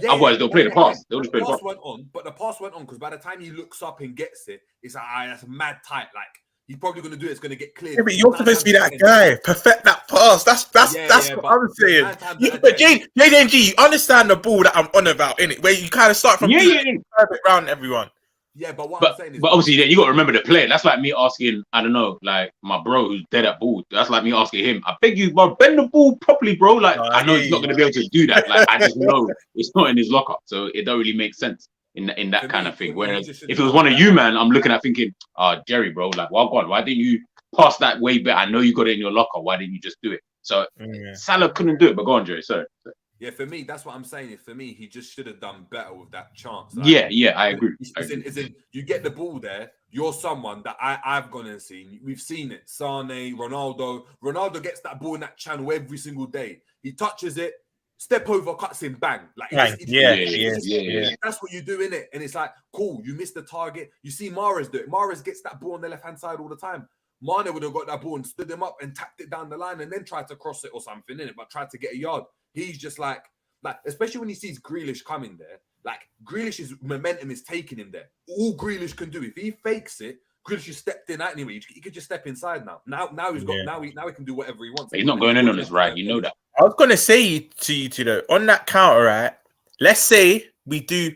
Otherwise, they'll play the pass. They'll just play the pass. But the pass went on because by the time he looks up and gets it, it's like, that's mad tight. Like he's probably going to do it. It's going to get cleared. Yeah, but you're supposed to be that guy. Perfect that pass. That's what I'm saying. But JNG, you understand the ball that I'm on about, innit? Where you kind of start from around everyone. Yeah, but what I'm saying is, but obviously, then you got to remember the player. That's like me asking, I don't know, like my bro who's dead at ball. That's like me asking him, I beg you, bro, bend the ball properly, bro. Like, I know he's not going to be able to do that. Like, I just know it's not in his locker, so it don't really make sense in that kind of thing. Whereas if it was one of you, man, I'm looking at thinking, Jerry, bro, like, well, God, why didn't you pass that way better? I know you got it in your locker. Why didn't you just do it? So Salah couldn't do it, but go on, Jerry. Sorry. Yeah, for me, that's what I'm saying. For me, he just should have done better with that chance. Like, I agree. You get the ball there. You're someone that I've gone and seen. We've seen it. Sane, Ronaldo. Ronaldo gets that ball in that channel every single day. He touches it, step over, cuts in, bang. Like, that's what you do in it. And it's like, cool, you missed the target. You see Mahrez do it. Mahrez gets that ball on the left-hand side all the time. Mane would have got that ball and stood him up and tapped it down the line and then tried to cross it or something in it, but tried to get a yard. He's just like, especially when he sees Grealish coming there, like Grealish's momentum is taking him there. All Grealish can do, if he fakes it, Grealish has stepped in anyway. He could just step inside now. Now he's got. Now he can do whatever he wants. But he's not going in on his right. You know that. I was gonna say to you though, on that counter, right? Let's say we do.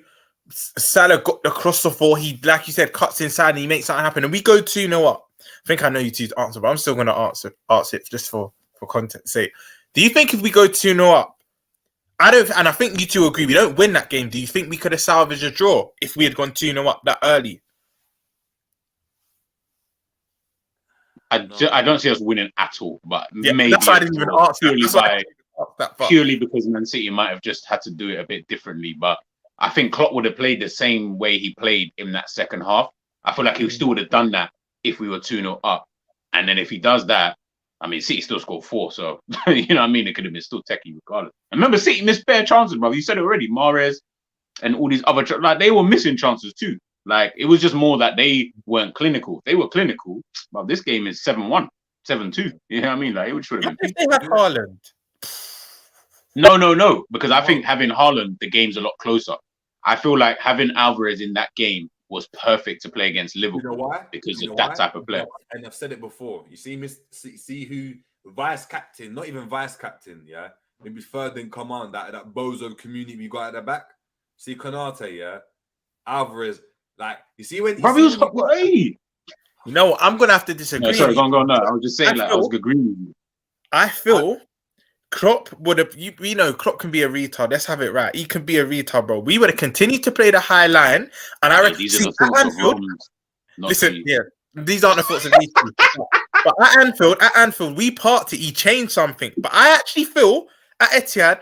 Salah got across the floor. He, like you said, cuts inside and he makes something happen, and we go 2-0 up. I think I know you two's answer, but I'm still gonna answer it just for content's sake. Do you think if we go 2-0 up, and I think you two agree, we don't win that game. Do you think we could have salvaged a draw if we had gone 2-0 up that early? I don't see us winning at all, but maybe that's why I didn't even answer purely because Man City might have just had to do it a bit differently. But I think Klopp would have played the same way he played in that second half. I feel like he still would have done that if we were 2-0 up. And then if he does that, I mean, City still scored 4, so you know what I mean? It could have been still techie regardless. And remember, City missed bare chances, brother. You said it already. Mahrez and all these other like they were missing chances too. Like it was just more that they weren't clinical. If they were clinical, but this game is 7-1, 7-2. You know what I mean? Like it should have been. If they had Haaland. No, because I think having Haaland, the game's a lot closer. I feel like having Alvarez in that game was perfect to play against Liverpool. You know why? Because of that type of player. And I've said it before. You see who vice captain, not even vice captain, yeah, maybe third in command, that bozo community we got at the back. See Konate, yeah, Alvarez, like you see when hey. You know what? I'm gonna have to disagree. No, sorry, go on. No, I was just saying I was agreeing with you. I feel Klopp would have, you know, Klopp can be a retard. Let's have it right. He can be a retard, bro. We would have continued to play the high line, and I reckon. Listen, yeah, these aren't the thoughts of these two. But at Anfield, we parked it. He changed something. But I actually feel at Etihad,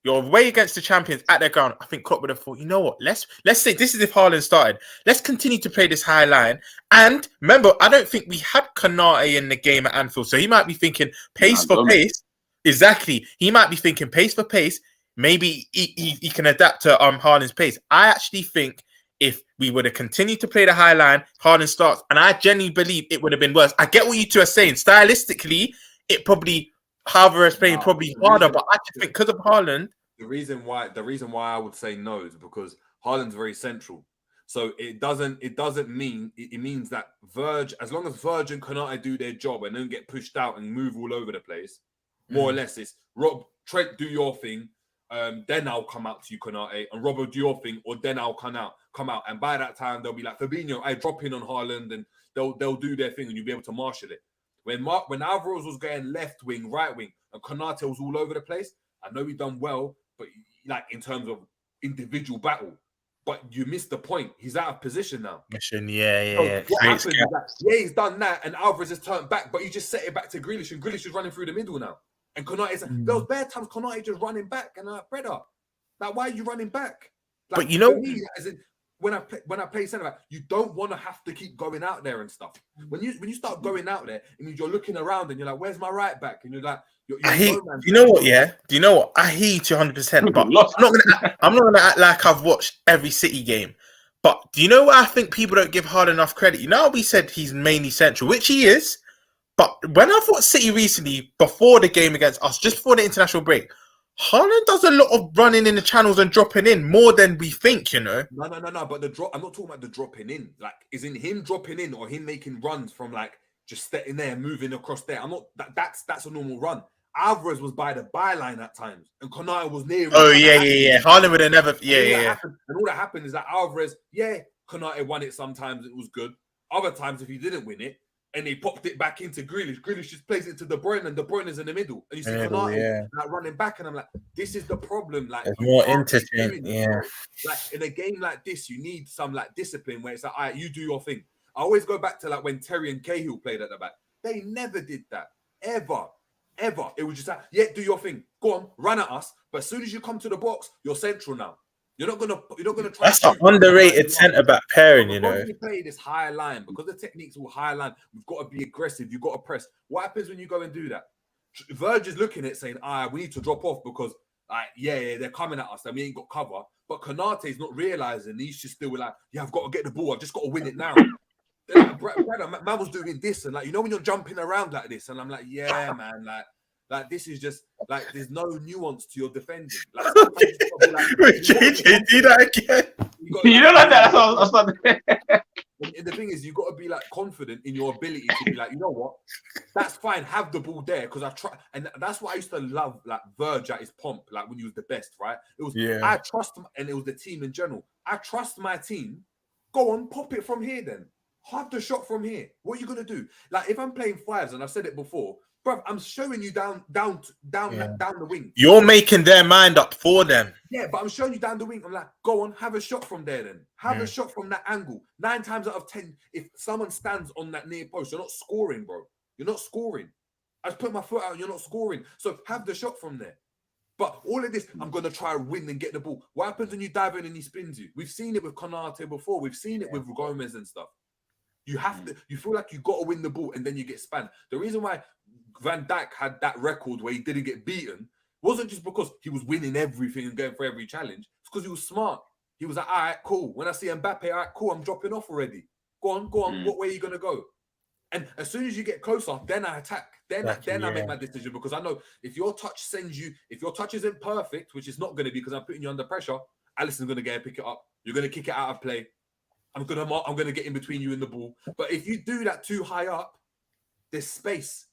you're way against the champions at their ground. I think Klopp would have thought, you know what? Let's say this is if Haaland started. Let's continue to play this high line. And remember, I don't think we had Konate in the game at Anfield, so he might be thinking pace for pace. Exactly. He might be thinking pace for pace. Maybe he can adapt to Haaland's pace. I actually think if we would have continued to play the high line, Haaland starts, and I genuinely believe it would have been worse. I get what you two are saying. Stylistically, it probably Alvarez playing probably harder, but I just think because of Haaland. The reason why I would say no is because Haaland's very central. So it means that as long as Virg and Konate do their job and don't get pushed out and move all over the place, More or less, it's Trent, do your thing, then I'll come out to you, Konate, and Robbo, do your thing, or then I'll come out. And by that time, they'll be like, Fabinho, I drop in on Haaland, and they'll do their thing, and you'll be able to marshal it. When Alvarez was going left wing, right wing, and Konate was all over the place, I know he done well, but like in terms of individual battle, but you missed the point. He's out of position now. Yeah. What happened is that, he's done that, and Alvarez has turned back, but you just set it back to Grealish, and Grealish is running through the middle now. And Konate, there was bare times Konate just running back, and I'm like, brother, like, why are you running back? Like, but you know, me, as in, when I play centre back, you don't want to have to keep going out there and stuff. When you start going out there, it means you're looking around and you're like, where's my right back? And you're like, you know what? Yeah, do you know what? I hear you 200%. But I'm not gonna act like I've watched every City game. But do you know what I think people don't give Haaland enough credit? You know, we said he's mainly central, which he is. But when I thought City recently, before the game against us, just before the international break, Haaland does a lot of running in the channels and dropping in more than we think, you know. No. But the drop, I'm not talking about the dropping in. Like, is in him dropping in or him making runs from like just sitting there, moving across there. I'm not. That's a normal run. Alvarez was by the byline at times, and Konate was near. Oh yeah. Haaland would have never. Yeah. And all that happened is that Alvarez, Konate won it sometimes. It was good. Other times, if he didn't win it, and he popped it back into Grealish. Grealish just plays it to De Bruyne, and De Bruyne is in the middle. And you see Konate like running back, and I'm like, this is the problem. Like, there's more interchange. Yeah. Like in a game like this, you need some like discipline where it's like, all right, you do your thing. I always go back to like when Terry and Cahill played at the back. They never did that ever. It was just like, do your thing. Go on, run at us. But as soon as you come to the box, you're central now. You're not gonna try. That's an underrated centre back pairing, you know. You play this high line because the technique's all high line. We've got to be aggressive. You've got to press. What happens when you go and do that? Verge is looking at it saying, we need to drop off because they're coming at us and we ain't got cover. But Konate's not realizing he's just still like, I've got to get the ball. I've just got to win it now. Like, brother, man was doing this and like, you know, when you're jumping around like this, and I'm like, man, like this is just like there's no nuance to your defending. Like, wait, JJ, do that again. You know like that. That's not. And the thing is, you got to be like confident in your ability to be like, you know what, that's fine. Have the ball there because I try, and that's what I used to love. Like Verge at his pomp, like when he was the best, right? It was I trust him, and it was the team in general. I trust my team. Go on, pop it from here. Then have the shot from here. What are you gonna do? Like if I'm playing fives, and I've said it before. Bro, I'm showing you down the wing. You're making their mind up for them. Yeah, but I'm showing you down the wing. I'm like, go on, have a shot from there then. Have a shot from that angle. 9 times out of 10, if someone stands on that near post, you're not scoring, bro. You're not scoring. I just put my foot out and you're not scoring. So have the shot from there. But all of this, I'm going to try and win and get the ball. What happens when you dive in and he spins you? We've seen it with Konate before. We've seen it with Gomez and stuff. You have to, you feel like you got to win the ball and then you get spanned. The reason why Van Dijk had that record where he didn't get beaten wasn't just because he was winning everything and going for every challenge. It's because he was smart. He was like, all right, cool. When I see Mbappe, all right, cool, I'm dropping off already. Go on. What way are you going to go? And as soon as you get closer, then I attack. Then I make my decision because I know if your touch if your touch isn't perfect, which is not going to be because I'm putting you under pressure, Alisson's going to get and pick it up. You're going to kick it out of play. I'm going to get in between you and the ball. But if you do that too high up, there's space.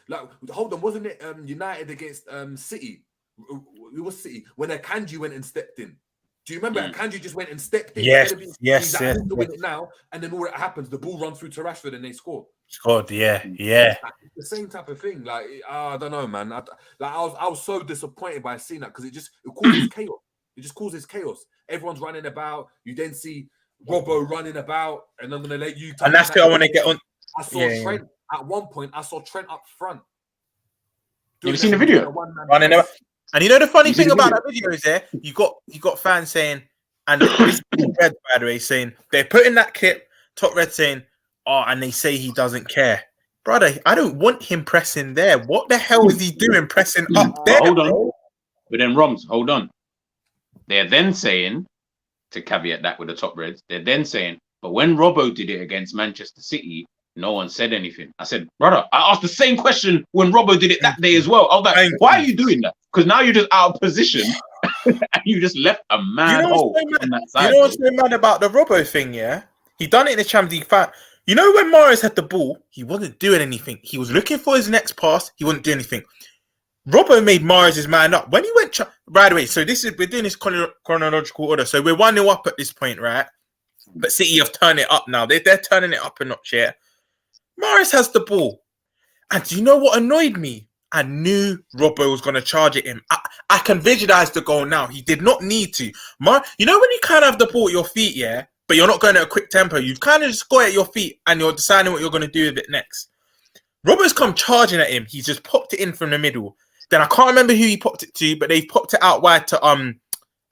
Like, hold on, wasn't it United against City? It was City when Akanji went and stepped in. Do you remember Akanji just went and stepped in? Yes. Win it now, and then all that happens, the ball runs through to Rashford and they score. Scored, yeah. Like, the same type of thing. Like, I don't know, man. I was so disappointed by seeing that because it causes chaos. It just causes chaos. Everyone's running about. You then see Robbo running about, and I'm going to let you. And that's what I want to get on. I saw Trent at one point. I saw Trent up front. Have you seen the video? Running about. And you know the funny thing about that video is you got fans saying, and this Red, by the way, saying they're putting that clip. Top Red saying, and they say he doesn't care. Brother, I don't want him pressing there. What the hell is he doing pressing up there? Hold on. But then Romz, hold on. They're then saying, to caveat that with the Top Reds, they're then saying, but when Robbo did it against Manchester City, no one said anything. I said, brother, I asked the same question when Robbo did it that day as well. I was like, why are you doing that? Because now you're just out of position and you just left a man hole on that side. You know what's so mad about the Robbo thing, yeah? He done it in the Champions League. You know when Mahrez had the ball, he wasn't doing anything. He was looking for his next pass. He wasn't doing anything. Robbo made Mahrez' man up. When he went... Right away, so we're doing this chronological order. So we're 1-0 up at this point, right? But City have turned it up now. They're turning it up a notch, yeah? Mahrez has the ball. And do you know what annoyed me? I knew Robbo was going to charge at him. I can visualize the goal now. He did not need to. You know when you kind of have the ball at your feet, yeah? But you're not going at a quick tempo. You've kind of just got it at your feet and you're deciding what you're going to do with it next. Robbo's come charging at him. He's just popped it in from the middle. Then I can't remember who he popped it to, but they popped it out wide to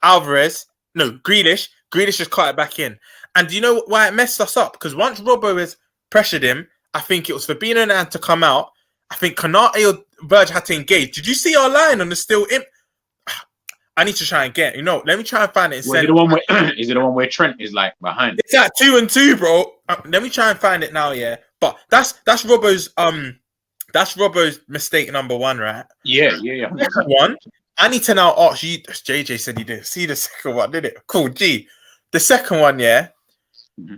Alvarez. No, Grealish. Grealish just cut it back in. And do you know why it messed us up? Because once Robbo has pressured him, I think it was Fabinho and Ant to come out. I think Konate or Verge had to engage. Did you see our line on the still in? I need to try and get, let me try and find it. Is it the one where Trent is like behind? It's at 2-2, bro. Let me try and find it now, yeah. But that's Robbo's mistake number one, right? Yeah. Second one, I need to now ask you. JJ said he didn't see the second one, did it? Cool, G. The second one, yeah. Mm-hmm.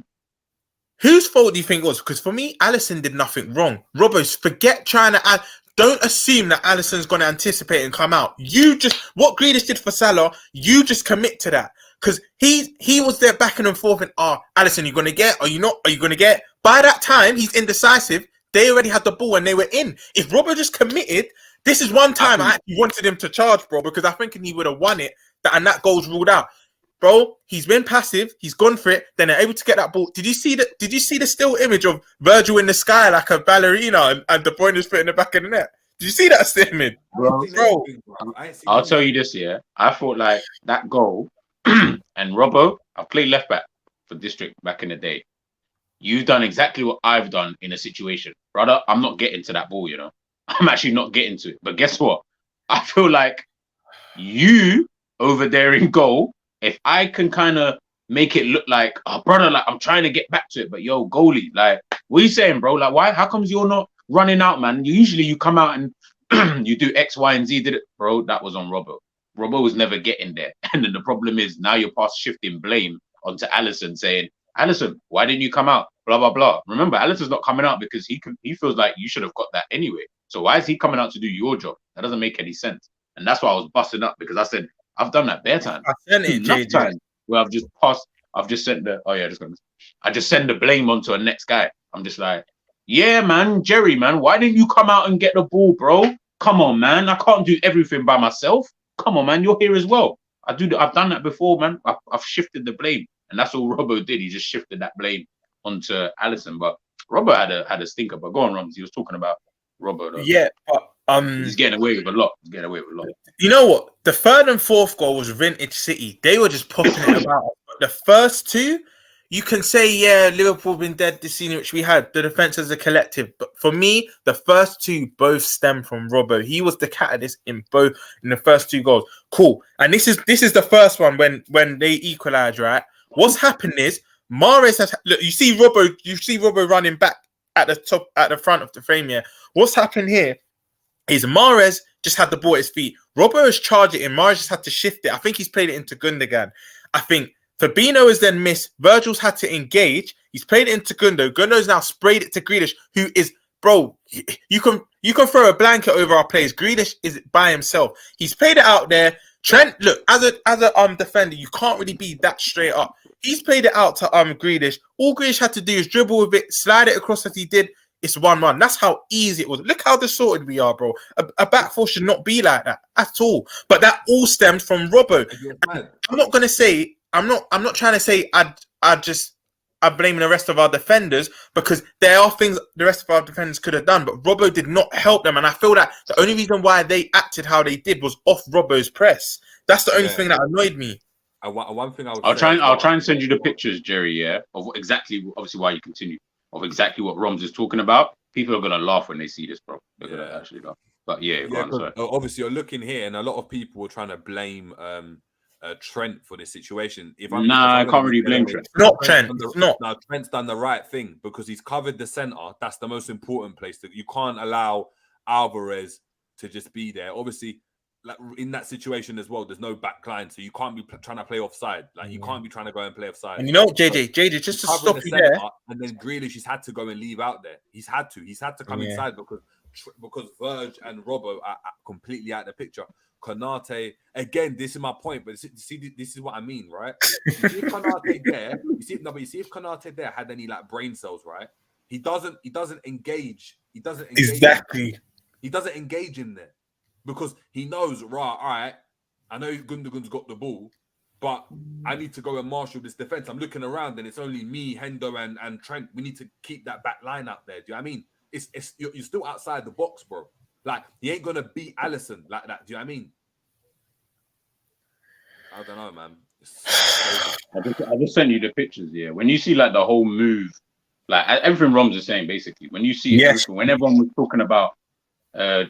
Whose fault do you think it was? Because for me, Alisson did nothing wrong. Robbo's forget trying to add. Don't assume that Alisson's going to anticipate and come out. What Grealish did for Salah, you just commit to that. Because he was there backing and forth and, Alisson, you going to get? Are you not? Are you going to get? By that time, he's indecisive. They already had the ball and they were in. If Robbo just committed, this is one time I actually wanted him to charge, bro, because I think he would have won it and that goal's ruled out. Bro, he's been passive. He's gone for it. Then they're able to get that ball. Did you see the still image of Virgil in the sky like a ballerina and De Bruyne's foot in the back of the net? Did you see that still image? Bro. I'll tell you this, yeah. I thought like that goal and Robbo, I played left back for District back in the day. You've done exactly what I've done in a situation. Brother, I'm not getting to that ball, I'm actually not getting to it. But guess what? I feel like you over there in goal, if I can kind of make it look like, brother, like I'm trying to get back to it, but yo, goalie, like, what are you saying, bro? Like, why? How comes you're not running out, man? Usually you come out and you do X, Y, and Z. Did it, bro? That was on Robbo. Robbo was never getting there, and then the problem is now you're past shifting blame onto Alisson, saying, Alisson, why didn't you come out? Blah blah blah. Remember, Alisson's not coming out because he feels like you should have got that anyway. So why is he coming out to do your job? That doesn't make any sense. And that's why I was busting up because I said, I've done that bare time. I sent it, enough time where I've just passed. I've just sent I just send the blame onto a next guy. I'm just like, yeah, man, Jerry, man, why didn't you come out and get the ball, bro? Come on, man. I can't do everything by myself. Come on, man. You're here as well. I've done that before, man. I've shifted the blame, and that's all Robbo did. He just shifted that blame onto Alisson. But Robbo had a stinker. But go on, Romz. He was talking about Robbo, though. Yeah, but he's getting away with a lot. You know what? The third and fourth goal was vintage City. They were just popping it about. But the first two, you can say, yeah, Liverpool been dead this season, which we had. The defense as a collective. But for me, the first two both stem from Robbo. He was the catalyst in the first two goals. Cool. And this is the first one when they equalize, right? What's happened is Mahrez has look. You see Robbo running back at the front of the frame. Yeah. What's happened here is Mahrez just had the ball at his feet. Robbo has charged it in. Mahrez just had to shift it. I think he's played it into Gundogan. I think Fabinho has then missed. Virgil's had to engage. He's played it into Gundo. Gundo's now sprayed it to Grealish, who is, bro, you can throw a blanket over our players. Grealish is by himself. He's played it out there. Trent, look, as a defender, you can't really be that straight up. He's played it out to Grealish. All Grealish had to do is dribble with it, slide it across as he did. It's 1-1. That's how easy it was. Look how disordered we are, bro. A back four should not be like that at all. But that all stemmed from Robbo. I'm not gonna say. I'm not trying to say I'm blaming the rest of our defenders because there are things the rest of our defenders could have done, but Robbo did not help them. And I feel that the only reason why they acted how they did was off Robbo's press. That's the only thing that annoyed me. One thing I'll try and send you the pictures, Jerry. Yeah, of what exactly, obviously, why you continue of exactly what Romz is talking about. People are gonna laugh when they see this, bro. They're gonna actually laugh. But yeah, obviously you're looking here, and a lot of people were trying to blame Trent for this situation. I can't really blame Trent. Not Trent. Not. Now Trent's done the right thing because he's covered the center. That's the most important place. That you can't allow Alvarez to just be there. Obviously, like in that situation as well, there's no back line, so you can't be trying to play offside. Like you can't be trying to go and play offside. And you know, JJ, just to stop you there, and then Grealish has had to go and leave out there. He's had to come inside because Verge and Robbo are completely out of the picture. Konate, again, this is my point, but see, this is what I mean, right? You see if Konate there, if Konate there had any like brain cells, right? He doesn't engage. He doesn't engage in there. Because he knows, right, all right, I know Gundogan's got the ball, but I need to go and marshal this defense. I'm looking around and it's only me, Hendo, and Trent. We need to keep that back line up there. Do you know what I mean? You're still outside the box, bro. Like, he ain't going to beat Alisson like that. Do you know what I mean? I don't know, man. I just sent you the pictures, yeah. When you see, like, the whole move, like, everything Romz is saying, basically. When you see when everyone was talking about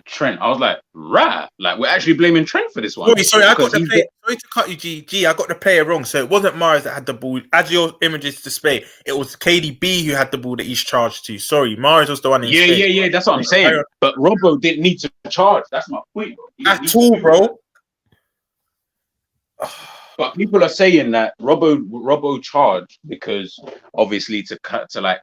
Trent, I was like, rah, like we're actually blaming Trent for this one. Sorry, I got the player. Sorry to cut you, G. I got the player wrong. So it wasn't Mahrez that had the ball. As your images display, it was KDB who had the ball that he's charged to. Sorry, Mahrez was the one. Yeah. That's what I'm saying. But Robbo didn't need to charge. That's my point, bro. At all, bro. But people are saying that Robbo charged because obviously to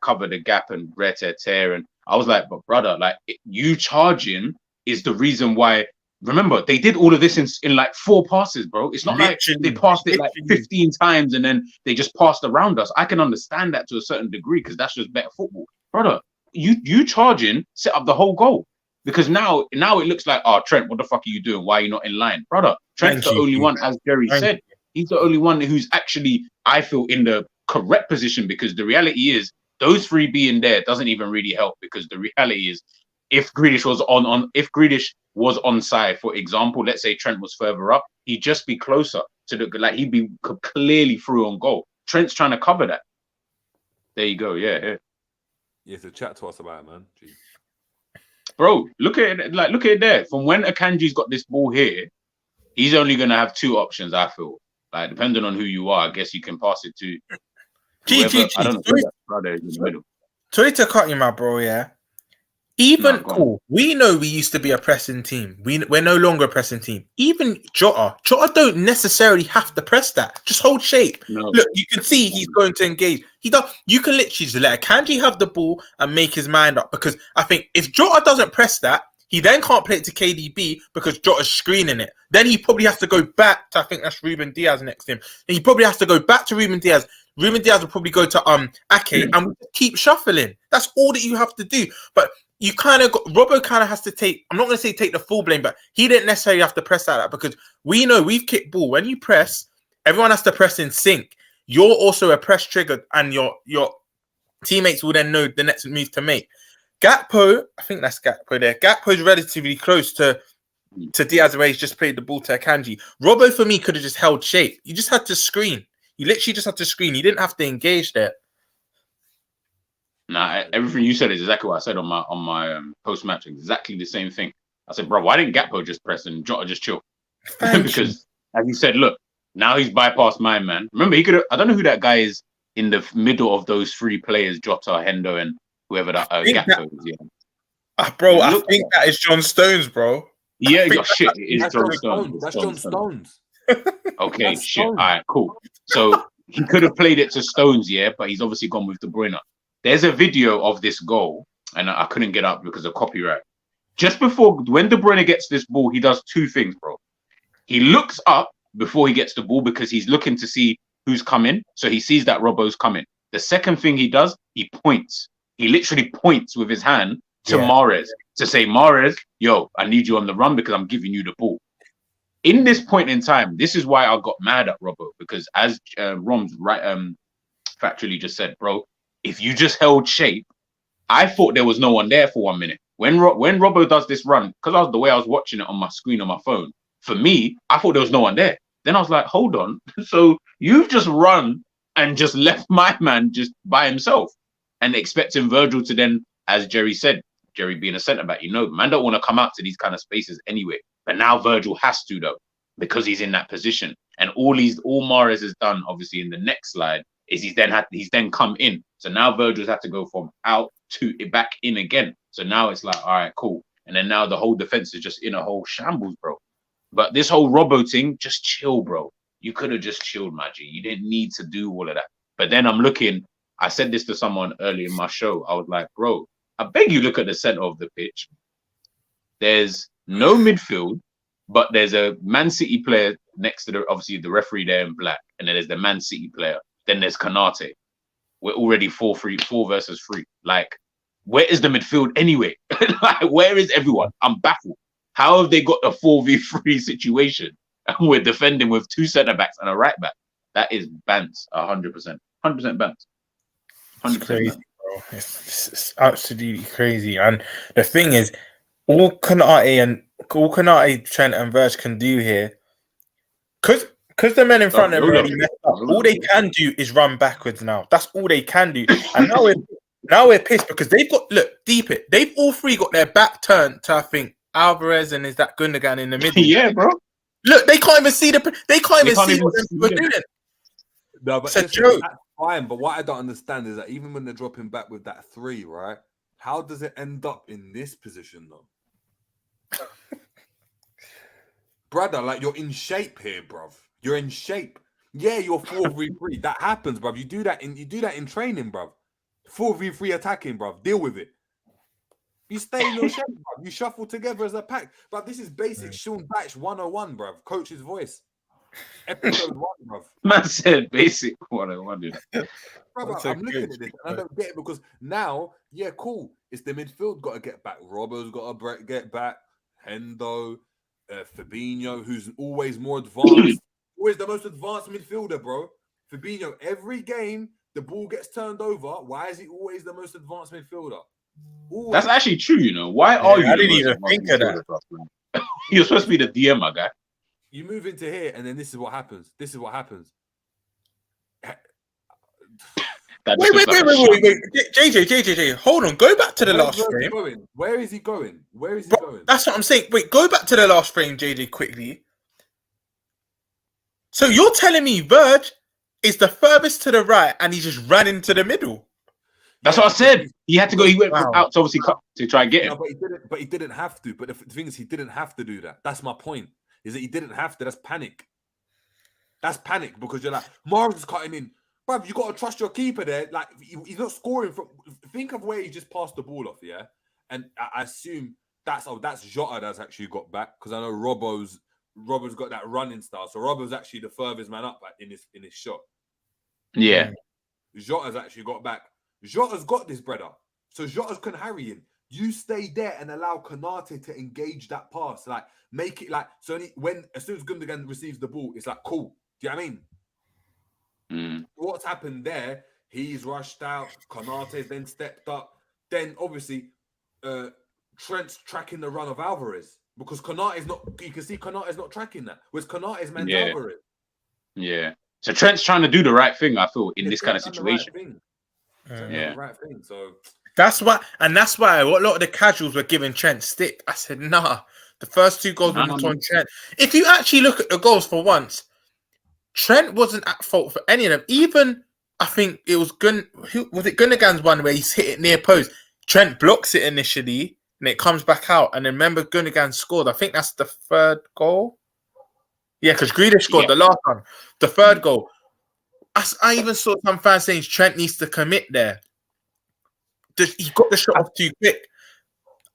cover the gap and tear. And I was like, but brother, like you charging is the reason why. Remember, they did all of this in like 4 passes, bro. It's not like they passed it like 15 times and then they just passed around us. I can understand that to a certain degree because that's just better football, brother. You charging set up the whole goal because now it looks like, oh, Trent, what the fuck are you doing? Why are you not in line, brother? Trent's the only one, as Jerry said. He's the only one who's actually, I feel, in the correct position because the reality is those 3 being there doesn't even really help because the reality is if Grealish was onside, for example, let's say Trent was further up, he'd just be closer to the he'd be clearly through on goal. Trent's trying to cover that. There you go. Yeah. So chat to us about it, man. Jeez. Bro, look at it. Look at it there. From when Akanji's got this ball here, he's only gonna have 2 options. I feel like depending on who you are, I guess you can pass it to. I don't know. Brother in the middle. Sorry to cut you, my bro. Yeah. Even cool. We know we used to be a pressing team. We're no longer a pressing team. Even Jota don't necessarily have to press that. Just hold shape. No. Look, you can see he's going to engage. You can literally just let Akanji have the ball and make his mind up. Because I think if Jota doesn't press that, he then can't play it to KDB because Jota's screening it. Then he probably has to go back to, I think that's Ruben Diaz next to him. And he probably has to go back to Ruben Diaz. Ruben Diaz will probably go to Ake and keep shuffling. That's all that you have to do. But you Robbo kind of has to take, I'm not going to say take the full blame, but he didn't necessarily have to press that because we know we've kicked ball. When you press, everyone has to press in sync. You're also a press trigger and your teammates will then know the next move to make. Gakpo, I think that's Gakpo there. Gakpo's relatively close to Diaz where he's just played the ball to Akanji. Robbo, for me, could have just held shape. You just had to screen. You literally just had to screen. You didn't have to engage there. Nah, everything you said is exactly what I said on my post match. Exactly the same thing. I said, bro, why didn't Gakpo just press and Jota just chill? Because as he said, look, now he's bypassed my man. Remember, he could have. I don't know who that guy is in the middle of those 3 players: Jota, Hendo, and whoever that Gakpo is. Yeah. Bro, I think that is John Stones, bro. Yeah, you're shit. It is John Stones. That's John Stones. Okay, that's shit. Stones. All right, cool. So he could have played it to Stones, yeah, but he's obviously gone with De Bruyne. There's a video of this goal, and I couldn't get up because of copyright. Just before, when De Bruyne gets this ball, he does 2 things, bro. He looks up before he gets the ball because he's looking to see who's coming. So he sees that Robbo's coming. The second thing he does, he points. He literally points with his hand to Mahrez to say, Mahrez, yo, I need you on the run because I'm giving you the ball. In this point in time, this is why I got mad at Robbo because as Romz factually just said, bro, if you just held shape, I thought there was no one there for 1 minute. When Robbo does this run, because the way I was watching it on my screen on my phone, for me, I thought there was no one there. Then I was like, hold on. So you've just run and just left my man just by himself and expecting Virgil to then, as Jerry said, Jerry being a centre-back, man don't want to come out to these kind of spaces anyway. But now Virgil has to, though, because he's in that position. And all Mahrez has done, obviously, in the next slide, is he's then come in. So now Virgil's had to go from out to back in again. So now it's like, all right, cool. And then now the whole defense is just in a whole shambles, bro. But this whole Robbo thing, just chill, bro. You could have just chilled, Maggie. You didn't need to do all of that. But then I'm looking. I said this to someone early in my show. I was like, bro, I beg you look at the center of the pitch. There's no midfield, but there's a Man City player next to obviously the referee there in black, and then there's the Man City player. Then there's Kanate. We're already 4 versus 3. Like, where is the midfield anyway? Like, where is everyone? I'm baffled. How have they got a 4v3 situation and we're defending with 2 centre backs and a right back? That is bants, 100%. 100% bants. 100% crazy, bro. It's absolutely crazy. And the thing is, all Kanate, Trent, and Verge can do here, because the men in front of them already messed up, all they can do is run backwards now. That's all they can do. And now we're pissed because they've got, look, deep it. They've all three got their back turned to, I think, Alvarez and is that Gundogan in the middle. Yeah, bro. Look, they can't even see what we're doing. No, but that's fine. But what I don't understand is that even when they're dropping back with that 3, right? How does it end up in this position though? Brother, like, you're in shape here, bruv. You're in shape. Yeah, you're 4v3. That happens, bruv. You do that in training, bruv. 4v3 attacking, bruv. Deal with it. You stay in your shape, bruv. You shuffle together as a pack. But this is basic Sean Batch 101, bruv. Coach's voice. Episode 1, bruv. Man said basic 101, dude. Bruv, I'm looking at this and I don't get it because now, yeah, cool. It's the midfield got to get back. Robbo's got to get back. Hendo, Fabinho, who's always more advanced. Always the most advanced midfielder, bro. Fabinho, every game, the ball gets turned over. Why is he always the most advanced midfielder? Always. That's actually true, you know. Why are you? I didn't even think of that. You're supposed to be the DM, my guy. You move into here, and then this is what happens. Wait. JJ, hold on. Go back to the last frame. Where is he going? Going? That's what I'm saying. Wait, go back to the last frame, JJ, quickly. So you're telling me Verge is the furthest to the right and he just ran into the middle? That's what I said. He had to go. He went out to obviously to try and get him. No, but he didn't have to. But the thing is, he didn't have to do that. That's my point. Is that he didn't have to. That's panic. That's panic because you're like, Mars is cutting in. Bruv, you got to trust your keeper there. Like, he's not scoring from. Think of where he just passed the ball off, yeah? And I assume that's Jota that's actually got back because I know Robbo's got that running style. So Robbo's actually the furthest man up in his shot. Yeah. Jota's actually got back. Jota's got this, brother. So Jota's can harry him. You stay there and allow Kanate to engage that pass. Like, make it like, so as soon as Gundogan receives the ball, it's like, cool. Do you know what I mean? What's happened there? He's rushed out. Konate's then stepped up. Then obviously, Trent's tracking the run of Alvarez because Konate's not. You can see Konate's not tracking that. Whereas Konate's meant Alvarez. Yeah. So Trent's trying to do the right thing. I feel in this kind of situation. The right thing. So that's why a lot of the casuals were giving Trent stick. I said, nah. The first 2 goals were not on Trent. If you actually look at the goals for once. Trent wasn't at fault for any of them. Even, I think it was Gundogan's one where he's hit it near post. Trent blocks it initially, and it comes back out. And then remember, Gundogan scored. I think that's the 3rd goal. Yeah, because Grealish scored the last one. The 3rd goal. I even saw some fans saying Trent needs to commit there. He got the shot off too quick.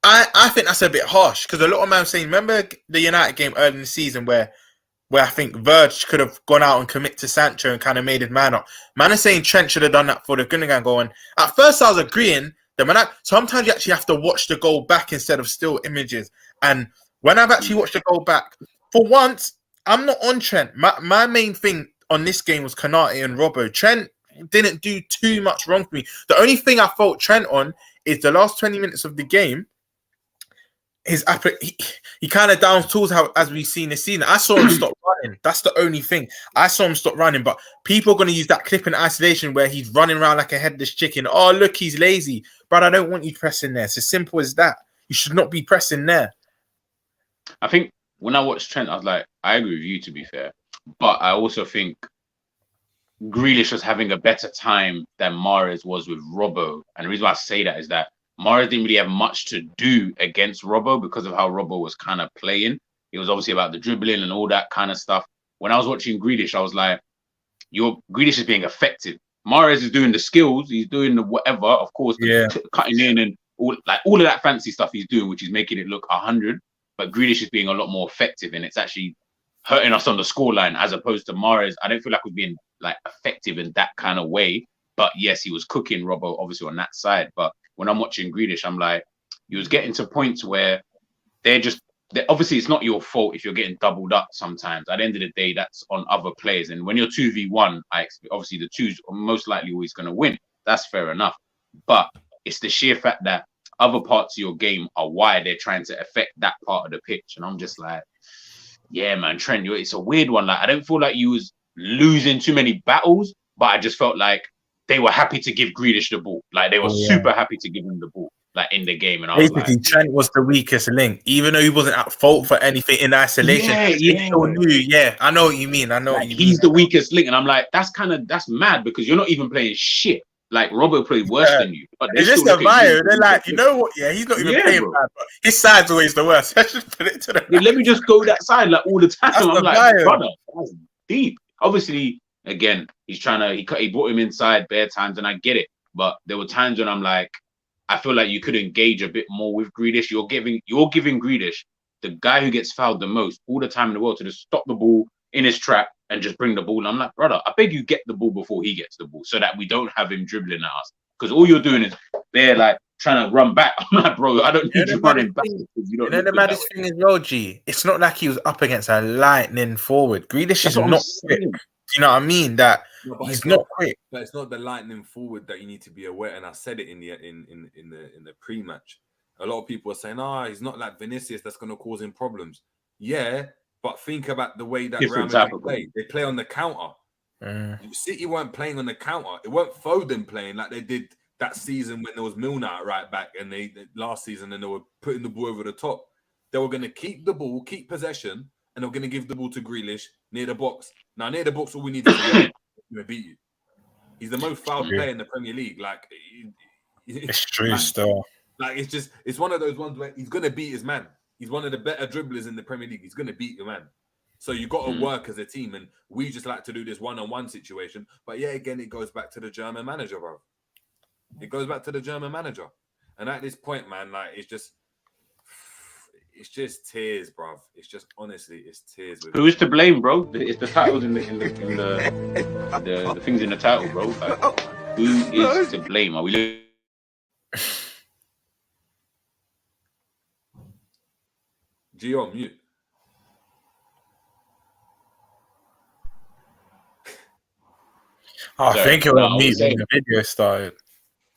I think that's a bit harsh because a lot of men saying, remember the United game early in the season where I think Verge could have gone out and commit to Sancho and kind of made his man up. Man is saying Trent should have done that for the Gundogan goal. And at first I was agreeing. Then sometimes you actually have to watch the goal back instead of still images. And when I've actually watched the goal back, for once, I'm not on Trent. My main thing on this game was Kanate and Robbo. Trent didn't do too much wrong for me. The only thing I fault Trent on is the last 20 minutes of the game. He kind of downs tools as we've seen this season. I saw him stop running. That's the only thing. I saw him stop running, but people are going to use that clip in isolation where he's running around like a headless chicken. Oh, look, he's lazy. But I don't want you pressing there. It's as simple as that. You should not be pressing there. I think when I watched Trent, I was like, I agree with you, to be fair. But I also think Grealish was having a better time than Mahrez was with Robbo. And the reason why I say that is that Mahrez didn't really have much to do against Robbo because of how Robbo was kind of playing. It was obviously about the dribbling and all that kind of stuff. When I was watching Grealish, I was like, Grealish is being effective. Mahrez is doing the skills, he's doing the whatever, of course, cutting in and all of that fancy stuff he's doing, which is making it look 100. But Grealish is being a lot more effective, and it's actually hurting us on the scoreline as opposed to Mahrez. I don't feel like we're being like effective in that kind of way. But yes, he was cooking Robbo obviously on that side. But when I'm watching Grealish, I'm like, he was getting to points where obviously it's not your fault if you're getting doubled up sometimes. At the end of the day, that's on other players. And when you're 2v1, I expect obviously the twos are most likely always going to win. That's fair enough. But it's the sheer fact that other parts of your game are why they're trying to affect that part of the pitch. And I'm just like, yeah, man, Trent, it's a weird one. Like, I don't feel like you was losing too many battles, but I just felt like they were happy to give Grealish the ball. Like, they were super happy to give him the ball, like, in the game. And I was basically, like, Trent was the weakest link, even though he wasn't at fault for anything in isolation. I know what you mean. He's the weakest link. And I'm like, that's mad because you're not even playing shit. Like, Robert played worse than you. But it's just a bio. They're like, you know what? Yeah, he's not even playing bad, but his side's always the worst. I should put it to them. Let me just go that side like all the time. I'm like, brother, that's deep. Obviously, again, he's trying to, he brought him inside bare times, and I get it. But there were times when I'm like, I feel like you could engage a bit more with Grealish. You're giving Grealish, the guy who gets fouled the most, all the time in the world, to just stop the ball in his trap and just bring the ball. And I'm like, brother, I beg you get the ball before he gets the ball so that we don't have him dribbling at us. Because all you're doing is they're like trying to run back. I'm like, bro, I don't need you running back. The maddest thing is, well, G, it's not like he was up against a lightning forward. Grealish is not quick. Do you know what I mean? That he's not quick. But it's not the lightning forward that you need to be aware. And I said it in the pre-match. A lot of people are saying, he's not like Vinicius that's going to cause him problems. Yeah, but think about the way that Real Madrid play. They play on the counter. City weren't playing on the counter. It weren't Foden playing like they did that season when there was Milner at right back, and they last season, and they were putting the ball over the top. They were going to keep the ball, keep possession, and they were going to give the ball to Grealish near the box. Now, near the box, all we need is to beat you. He's the most fouled player in the Premier League. Like, it's true still. Like, it's one of those ones where he's going to beat his man. He's one of the better dribblers in the Premier League. He's going to beat your man. So you got to work as a team, and we just like to do this one-on-one situation. But yeah, again, it goes back to the German manager, bro. It goes back to the German manager. And at this point, man, like, it's just tears, bro. It's just, honestly, it's tears. Who is to blame, bro? It's the titles in the things in the title, bro. Like, who is to blame? Are we? G on mute. I think it was me when the video started.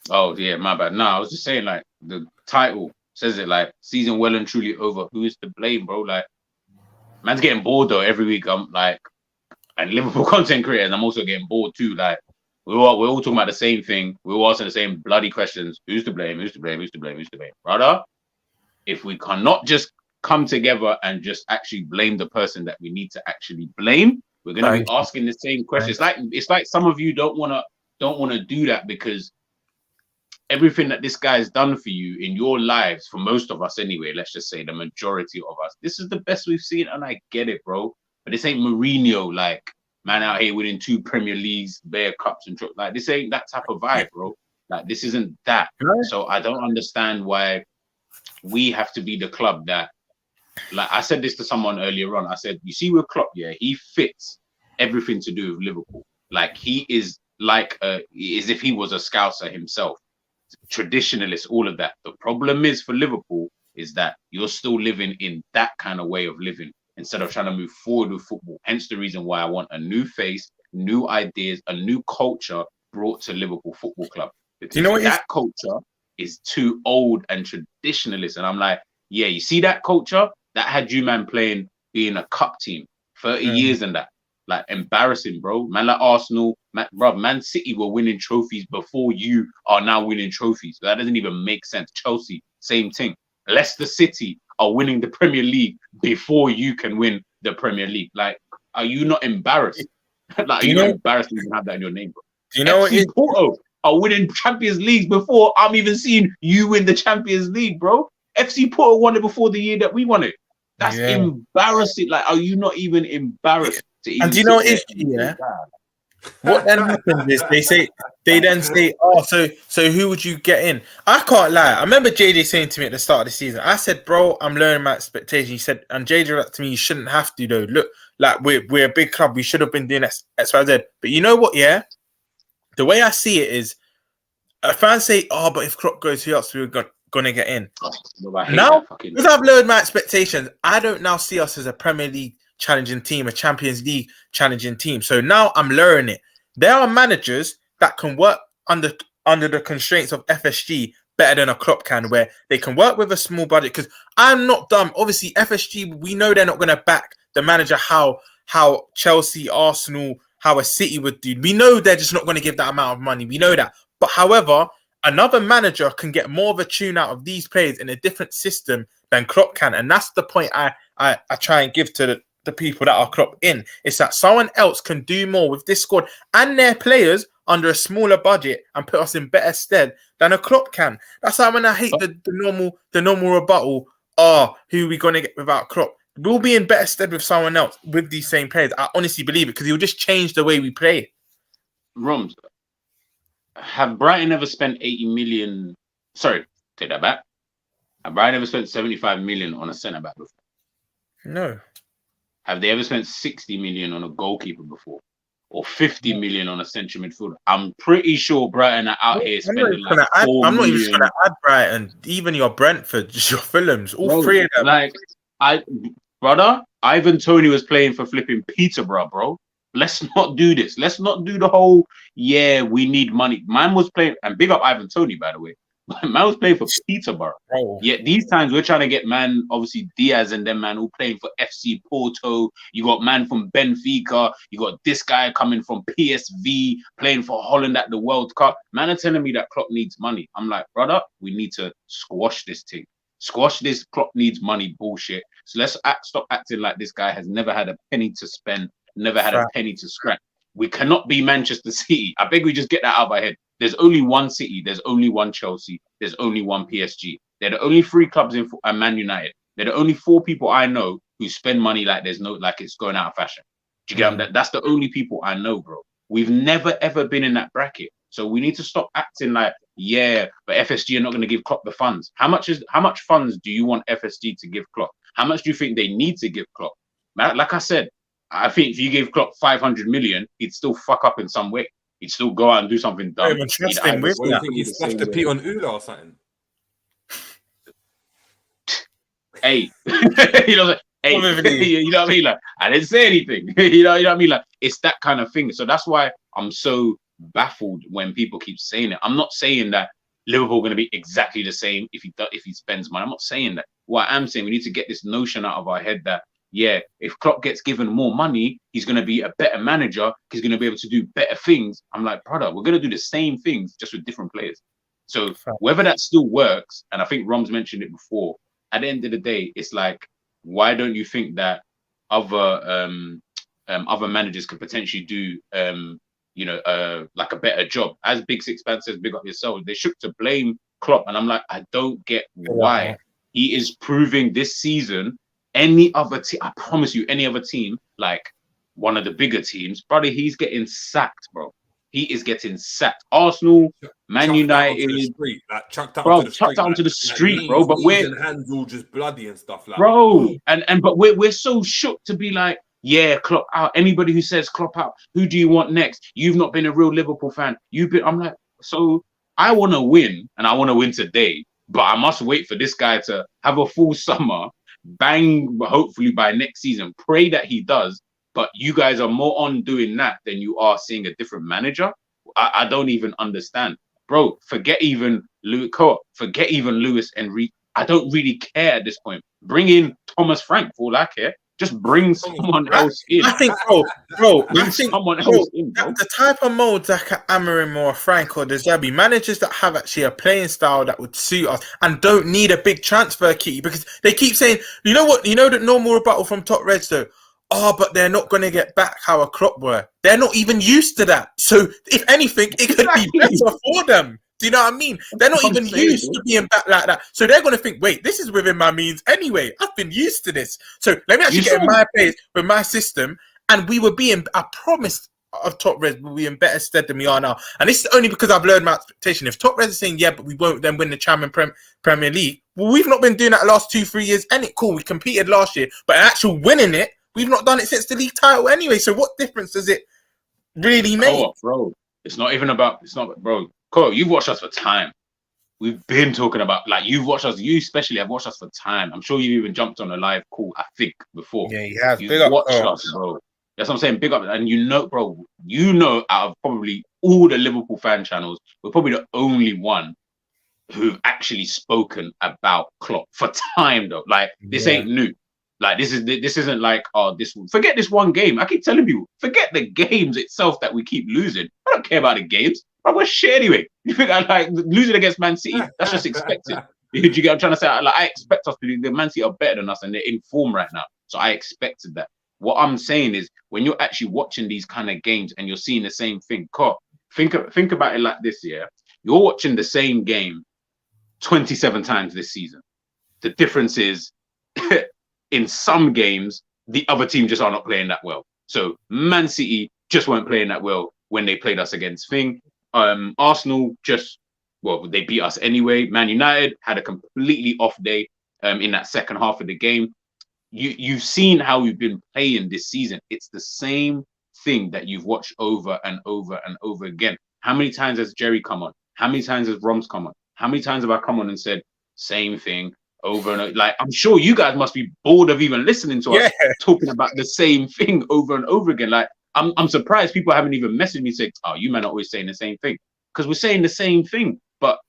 Oh yeah, my bad. No, I was just saying, like, the title says it, like, season well and truly over. Who is to blame, bro? Like, man's getting bored though every week. I'm like, and Liverpool content creators, I'm also getting bored too. Like, we're all talking about the same thing. We're all asking the same bloody questions. Who's to blame? Who's to blame? Who's to blame? Who's to blame? Brother, if we cannot just come together and just actually blame the person that we need to actually blame, we're gonna be asking the same questions. It's like some of you don't wanna do that, because everything that this guy has done for you in your lives, for most of us anyway, let's just say the majority of us, this is the best we've seen, and I get it, bro. But this ain't Mourinho, like, man out here winning 2 Premier Leagues, bare cups, and like, this ain't that type of vibe, bro. Like, this isn't that. So I don't understand why we have to be the club that, like, I said this to someone earlier on. I said, you see with Klopp, yeah, he fits everything to do with Liverpool. Like, he is like as if he was a Scouser himself. Traditionalist, all of that. The problem is for Liverpool is that you're still living in that kind of way of living instead of trying to move forward with football. Hence the reason why I want a new face, new ideas, a new culture brought to Liverpool Football Club. Because that culture is too old and traditionalist. And I'm like, yeah, you see that culture? That had you, man, being a cup team, 30 years and that. Like, embarrassing, bro. Man, like Arsenal, Man City were winning trophies before you are now winning trophies. That doesn't even make sense. Chelsea, same thing. Leicester City are winning the Premier League before you can win the Premier League. Like, are you not embarrassed? Like, are you not embarrassed to even have that in your name, bro? Do you know what FC Porto are winning Champions Leagues before I'm even seeing you win the Champions League, bro. FC Porto won it before the year that we won it. That's embarrassing. Like, are you not even embarrassed to even? And do you know what is yeah? What then happens is they then say, oh, so who would you get in? I can't lie. I remember JJ saying to me at the start of the season, I said, bro, I'm learning my expectations. He said, and JJ was to me, you shouldn't have to though. Look, like we're a big club. We should have been doing X, Y, Z. But you know what? Yeah, the way I see it is, fans say, oh, but if Klopp goes, who else we're gonna get in? Now, because I've lowered my expectations, I don't now see us as a Premier League challenging team, a Champions League challenging team. So now I'm learning it. There are managers that can work under the constraints of FSG better than a Klopp can, where they can work with a small budget. Because I'm not dumb. Obviously, FSG, we know they're not going to back the manager how Chelsea, Arsenal, how a City would do. We know they're just not going to give that amount of money. We know that. But however, another manager can get more of a tune out of these players in a different system than Klopp can. And that's the point I try and give to the people that are Klopp in. It's that someone else can do more with this squad and their players under a smaller budget and put us in better stead than a Klopp can. That's how when I hate the normal rebuttal, who are we going to get without Klopp? We'll be in better stead with someone else with these same players. I honestly believe it because he'll just change the way we play. Romz, have Brighton ever spent 80 million? Sorry, take that back. Have Brighton ever spent 75 million on a centre back before? No. Have they ever spent 60 million on a goalkeeper before? Or 50 million on a central midfielder? I'm pretty sure Brighton are out here spending like 4 I'm not million. even going to add Brighton, even your Brentford, your Fulhams, all three of them. Brother, Ivan Toney was playing for flipping Peterborough, bro. Let's not do this. Let's not do the whole, we need money. Man was playing, and big up Ivan Toney, by the way. Man was playing for Peterborough. Oh. Yet these times we're trying to get man, obviously Diaz and them man who playing for FC Porto. You got man from Benfica. You got this guy coming from PSV playing for Holland at the World Cup. Man are telling me that Klopp needs money. I'm like, brother, we need to squash this thing. Squash this Klopp needs money bullshit. So let's stop acting like this guy has never had a penny to spend, never had a penny to scratch. We cannot be Manchester City. I beg we just get that out of our head. There's only one City. There's only one Chelsea. There's only one PSG. They're the only 3 clubs in Man United. They're the only 4 people I know who spend money like it's going out of fashion. Do you get them? That's the only people I know, bro. We've never ever been in that bracket. So we need to stop acting like, but FSG are not going to give Klopp the funds. How much funds do you want FSG to give Klopp? How much do you think they need to give Klopp? Like I said, I think if you gave Klopp 500 million, he'd still fuck up in some way. He'd still go out and do something dumb. What do you think? He'd stuff the pee on Ula or something? Hey, you know what I mean? Like, I didn't say anything. you know what I mean? Like, it's that kind of thing. So that's why I'm so baffled when people keep saying it. I'm not saying that Liverpool are going to be exactly the same if he spends money. I'm not saying that. What I'm saying, we need to get this notion out of our head that if Klopp gets given more money, he's going to be a better manager. He's going to be able to do better things. I'm like, brother, we're going to do the same things just with different players. So whether that still works, and I think Romz mentioned it before, at the end of the day, it's like, why don't you think that other managers could potentially do like a better job? As Big Sixpence says, big up yourself. They shook to blame Klopp, and I'm like, I don't get why. He is proving this season. Any other team, I promise you, any other team, like one of the bigger teams, brother, he's getting sacked, bro. He is getting sacked. Arsenal, Man United, chucked out onto the street, bro. But we're hands all just bloody and stuff like, bro. But we're so shook to be like, Klopp out. Anybody who says Klopp out, who do you want next? You've not been a real Liverpool fan. I'm like, so I want to win, and I want to win today, but I must wait for this guy to have a full summer. Bang, hopefully by next season. Pray that he does, but you guys are more on doing that than you are seeing a different manager. I don't even understand. Bro, forget even Lewis Enrique. I don't really care at this point. Bring in Thomas Frank for all I care. Just bring someone else in. I think, someone else in, bro. The type of molds like Amorim or Frank or De Zerbi, managers that have actually a playing style that would suit us and don't need a big transfer key, because they keep saying, you know what? You know the normal rebuttal from Top Reds though. But they're not going to get back how a Klopp were. They're not even used to that. So if anything, it could be better for them. Do you know what I mean? They're not even used to being back like that. So they're going to think, wait, this is within my means anyway. I've been used to this. So let me actually get in my place with my system. And we were being, I promised of Top Res, we'll be in better stead than we are now. And this is only because I've learned my expectation. If Top Res is saying, yeah, but we won't then win the Premier League. Well, we've not been doing that the last 2-3 years. And it cool, we competed last year. But actual winning it, we've not done it since the league title anyway. So what difference does it really make? Oh, bro, it's not, bro. Cole, you've watched us for time. We've been talking about, like, you've watched us, you especially have watched us for time. I'm sure you even jumped on a live call, I think, before. Yeah, he has. You've watched us, bro. That's what I'm saying. Big up. And you know, bro, out of probably all the Liverpool fan channels, we're probably the only one who've actually spoken about Klopp for time, though. Like, this ain't new. Like, this isn't like, forget this one game. I keep telling people, forget the games itself that we keep losing. I don't care about the games. But we're shit anyway. You think I like losing against Man City? That's just expected. Do you get what I'm trying to say? Like, I expect us to do. The Man City are better than us, and they're in form right now. So I expected that. What I'm saying is, when you're actually watching these kind of games and you're seeing the same thing, think about it like this, yeah? You're watching the same game 27 times this season. The difference is, in some games, the other team just are not playing that well. So Man City just weren't playing that well when they played us against Thing. Arsenal they beat us anyway. Man United had a completely off day in that second half of the game. You've seen how we've been playing this season. It's the same thing that you've watched over and over and over again. How many times has Jerry come on? How many times has Romz come on? How many times have I come on and said same thing over and over? Like, I'm sure you guys must be bored of even listening to us talking about the same thing over and over again. Like, I'm surprised people haven't even messaged me saying, oh, you man are always saying the same thing. Because we're saying the same thing. But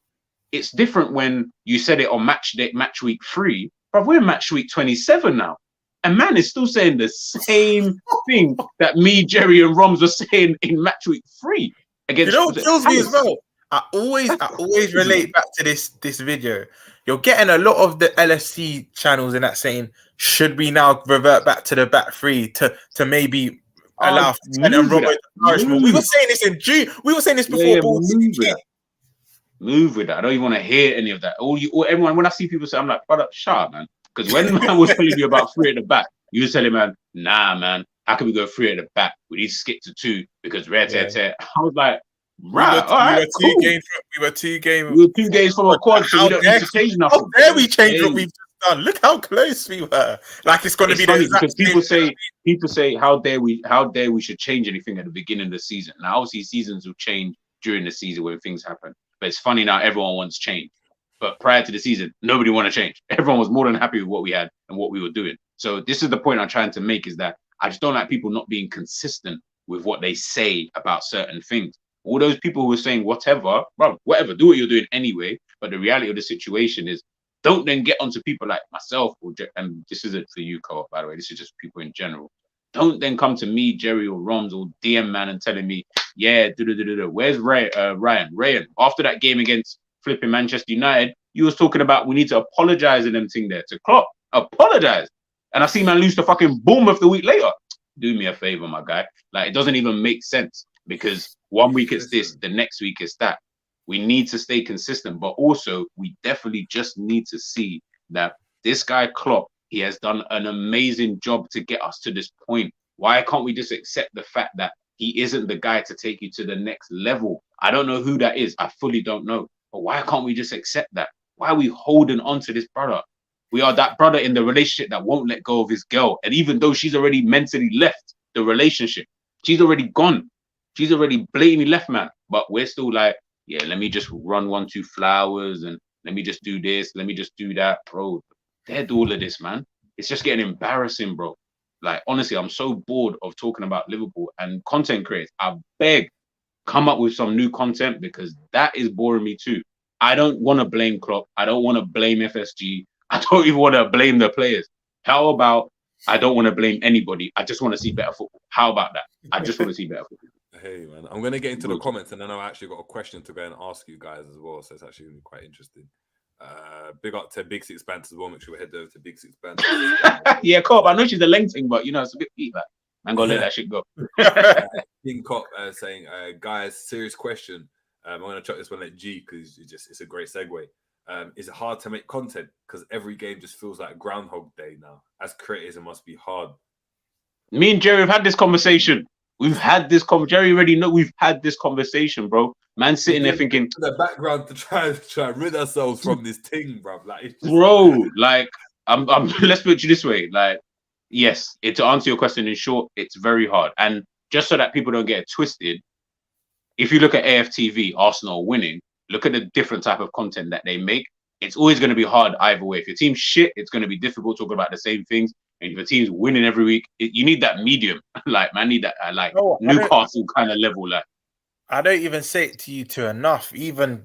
it's different when you said it on match week 3. But we're match week 27 now. And man is still saying the same thing that me, Jerry, and Romz were saying in match week 3. Against, you know what kills me as well? I always relate back to this video. You're getting a lot of the LFC channels in that saying, should we now revert back to the back 3 to maybe allow and Robert nourishment? We were saying this in June. We were saying this before. Move with that. I don't even want to hear any of that. Everyone, when I see people say, I'm like, brother, shut up, man. Because when man was telling you about 3 at the back, you were telling man, nah, man, how can we go 3 at the back? We need to skip to 2 because I was like, right, all right, cool. We were 2 games from a quad, so we don't need to change nothing. How dare we change what we've just done? Look how close we were. Like, it's going to be funny because people say, how dare we should change anything at the beginning of the season. Now, obviously, seasons will change during the season when things happen. But it's funny now, everyone wants change. But prior to the season, nobody wanted to change. Everyone was more than happy with what we had and what we were doing. So this is the point I'm trying to make, is that I just don't like people not being consistent with what they say about certain things. All those people who are saying whatever, bro, whatever, do what you're doing anyway. But the reality of the situation is, don't then get onto people like myself, and this isn't for you, Co-op, by the way, this is just people in general. Don't then come to me, Jerry or Romz or DM man and telling me, yeah, where's Ryan? After that game against flipping Manchester United, you was talking about we need to apologize in them thing there to Klopp. Apologize. And I see man lose to fucking Bournemouth the week later. Do me a favor, my guy. Like, it doesn't even make sense, because one week it's this, the next week it's that. We need to stay consistent, but also we definitely just need to see that this guy Klopp, he has done an amazing job to get us to this point. Why can't we just accept the fact that he isn't the guy to take you to the next level? I don't know who that is. I fully don't know. But why can't we just accept that? Why are we holding on to this brother? We are that brother in the relationship that won't let go of his girl. And even though she's already mentally left the relationship, she's already gone. She's already blatantly left, man. But we're still like, yeah, let me just run 1-2 flowers and let me just do this. Let me just do that. Bro, dead all of this, man. It's just getting embarrassing, bro. Like, honestly, I'm so bored of talking about Liverpool and content creators. I beg, come up with some new content, because that is boring me too. I don't want to blame Klopp. I don't want to blame FSG. I don't even want to blame the players. How about I don't want to blame anybody? I just want to see better football. How about that? I just want to see better football. Hey, man, I'm going to get into the comments, and then I've actually got a question to go and ask you guys as well. So it's actually going to be quite interesting. Big up to Big Six Bands as well. Make sure we head over to Big Six Bands. Yeah, Cop. I know she's a length thing, but you know, it's a bit feedback. I'm gonna let that shit go. King Cop saying, guys, serious question. I'm going to chuck this one at G because it's a great segue. Is it hard to make content because every game just feels like Groundhog Day now? As creators, it must be hard. Me and Jerry have had this conversation. Jerry already know we've had this conversation, bro. Man sitting there thinking the background to try and rid ourselves from this thing, bro. Like, bro, like I'm let's put it this way. Like, yes, to answer your question in short, it's very hard. And just so that people don't get it twisted, if you look at AFTV, Arsenal winning, look at the different type of content that they make. It's always going to be hard either way. If your team's shit, it's going to be difficult talking about the same things. And if your team's winning every week, you need that medium. Like, man, need that Newcastle kind of level. Like, I don't even say it to you to enough, even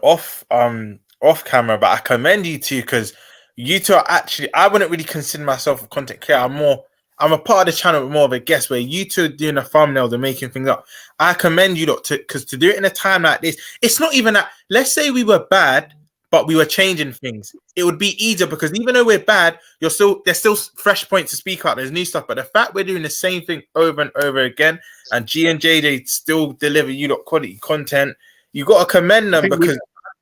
off camera. But I commend you two because you two are actually. I wouldn't really consider myself a content creator. I'm a part of the channel, more of a guest, where you two are doing a thumbnail, they're making things up. I commend you lot because to do it in a time like this, it's not even that. Let's say we were bad, but we were changing things. It would be easier because even though we're bad, there's still fresh points to speak about. There's new stuff, but the fact we're doing the same thing over and over again, and G and JJ still deliver you lot quality content, you got to commend them because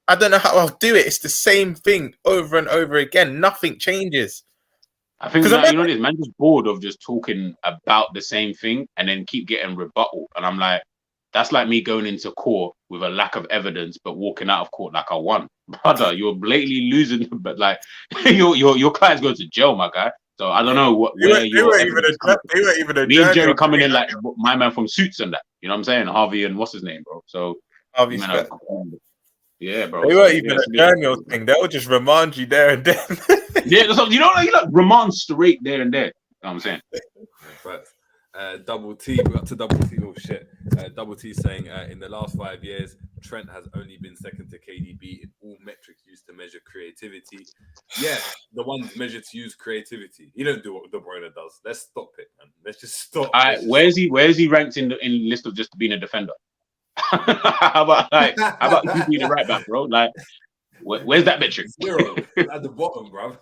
I don't know how I'll do it. It's the same thing over and over again. Nothing changes. I think this man just bored of just talking about the same thing and then keep getting rebuttal. And I'm like, that's like me going into court with a lack of evidence, but walking out of court like I won. Brother, you're blatantly losing, but like your client's going to jail, my guy. So I don't know they weren't even a me and Jerry coming in like my man from Suits and that. You know what I'm saying? Harvey and what's his name, bro? So Harvey, yeah, bro. They weren't even a journal thing. They'll just remind you there and then. Yeah, you know, like remand straight there and there. You know what I'm saying? Right. Double T, we got to Double T. Oh shit! Double T saying in the last 5 years, Trent has only been second to KDB in all metrics used to measure creativity. Yeah, the ones measured to use creativity. You don't do what De Bruyne does. Let's stop it, man. Let's just stop. All right, where's he ranked in the list of just being a defender? how about you being a right back, bro? Like, where's that metric? 0 at the bottom, bro.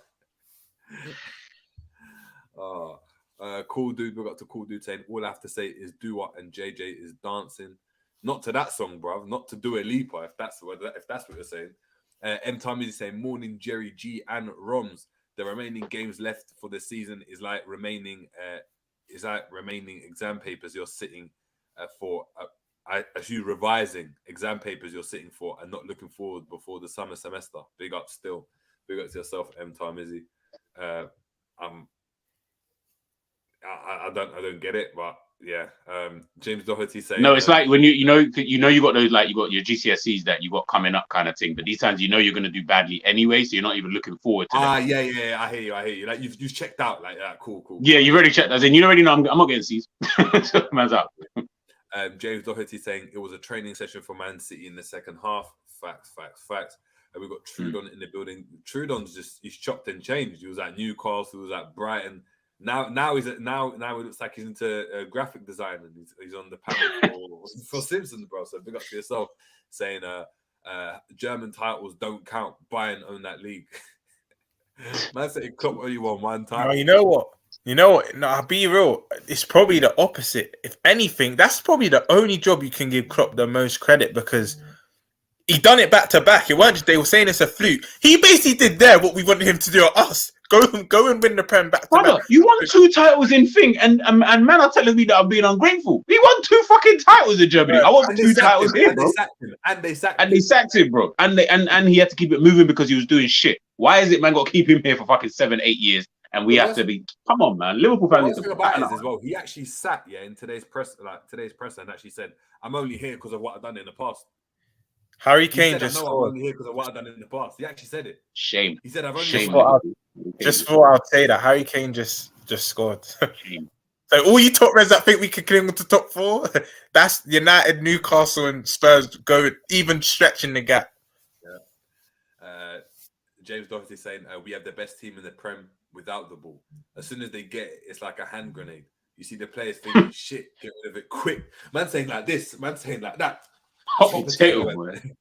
Cool dude, we got to Cool Dude saying all I have to say is Dua and JJ is dancing. Not to that song, bruv. Not to Dua Lipa, if that's what you're saying. M Time is saying morning Jerry G and Romz. The remaining games left for the season is like remaining exam papers you're sitting for. As you revising exam papers you're sitting for and not looking forward before the summer semester. Big up still. Big up to yourself, M Time Izzy. I don't get it, but yeah. James Doherty saying no. It's like when you got those, like you got your GCSEs that you got coming up kind of thing. But these times you're going to do badly anyway, so you're not even looking forward to. Yeah. I hear you. Like you've checked out like that. Cool. Yeah, you already checked. As in, you already know I'm not getting C's. So, man's out. James Doherty saying it was a training session for Man City in the second half. Facts. And we got Trudon in the building. Trudon's he's chopped and changed. He was at Newcastle. He was at Brighton. Now it looks like he's into graphic design and he's on the panel for Simpsons, bro. So big up to yourself, saying German titles don't count. Bayern own that league. Man said Klopp only won one title. No, you know what? No, I'll be real. It's probably the opposite. If anything, that's probably the only job you can give Klopp the most credit because he done it back to back. It weren't just they were saying it's a fluke. He basically did there what we wanted him to do at us. Go and win the Prem back to back. You won 2 titles in thing, and man are telling me that I'm being ungrateful. He won 2 fucking titles in Germany. I won 2 titles here, bro. And they sacked him, bro. And he had to keep it moving because he was doing shit. Why is it man got to keep him here for fucking 7-8 years? And we have to be. Come on, man. Liverpool fans need to about it as well. He actually sat in today's press, and actually said, "I'm only here because of what I've done in the past." Harry Kane just scored. I'm only here because of what I've done in the past. He actually said it. Shame. He said, "I've only." Just thought I'd say that Harry Kane just scored. So all you top reds that think we could cling to top 4, that's United, Newcastle, and Spurs go even stretching the gap. Yeah. James Doherty saying we have the best team in the Prem without the ball. As soon as they get it, it's like a hand grenade. You see the players thinking, "Shit, get rid of it quick." Man saying like this, man saying like that. Hot potato, man.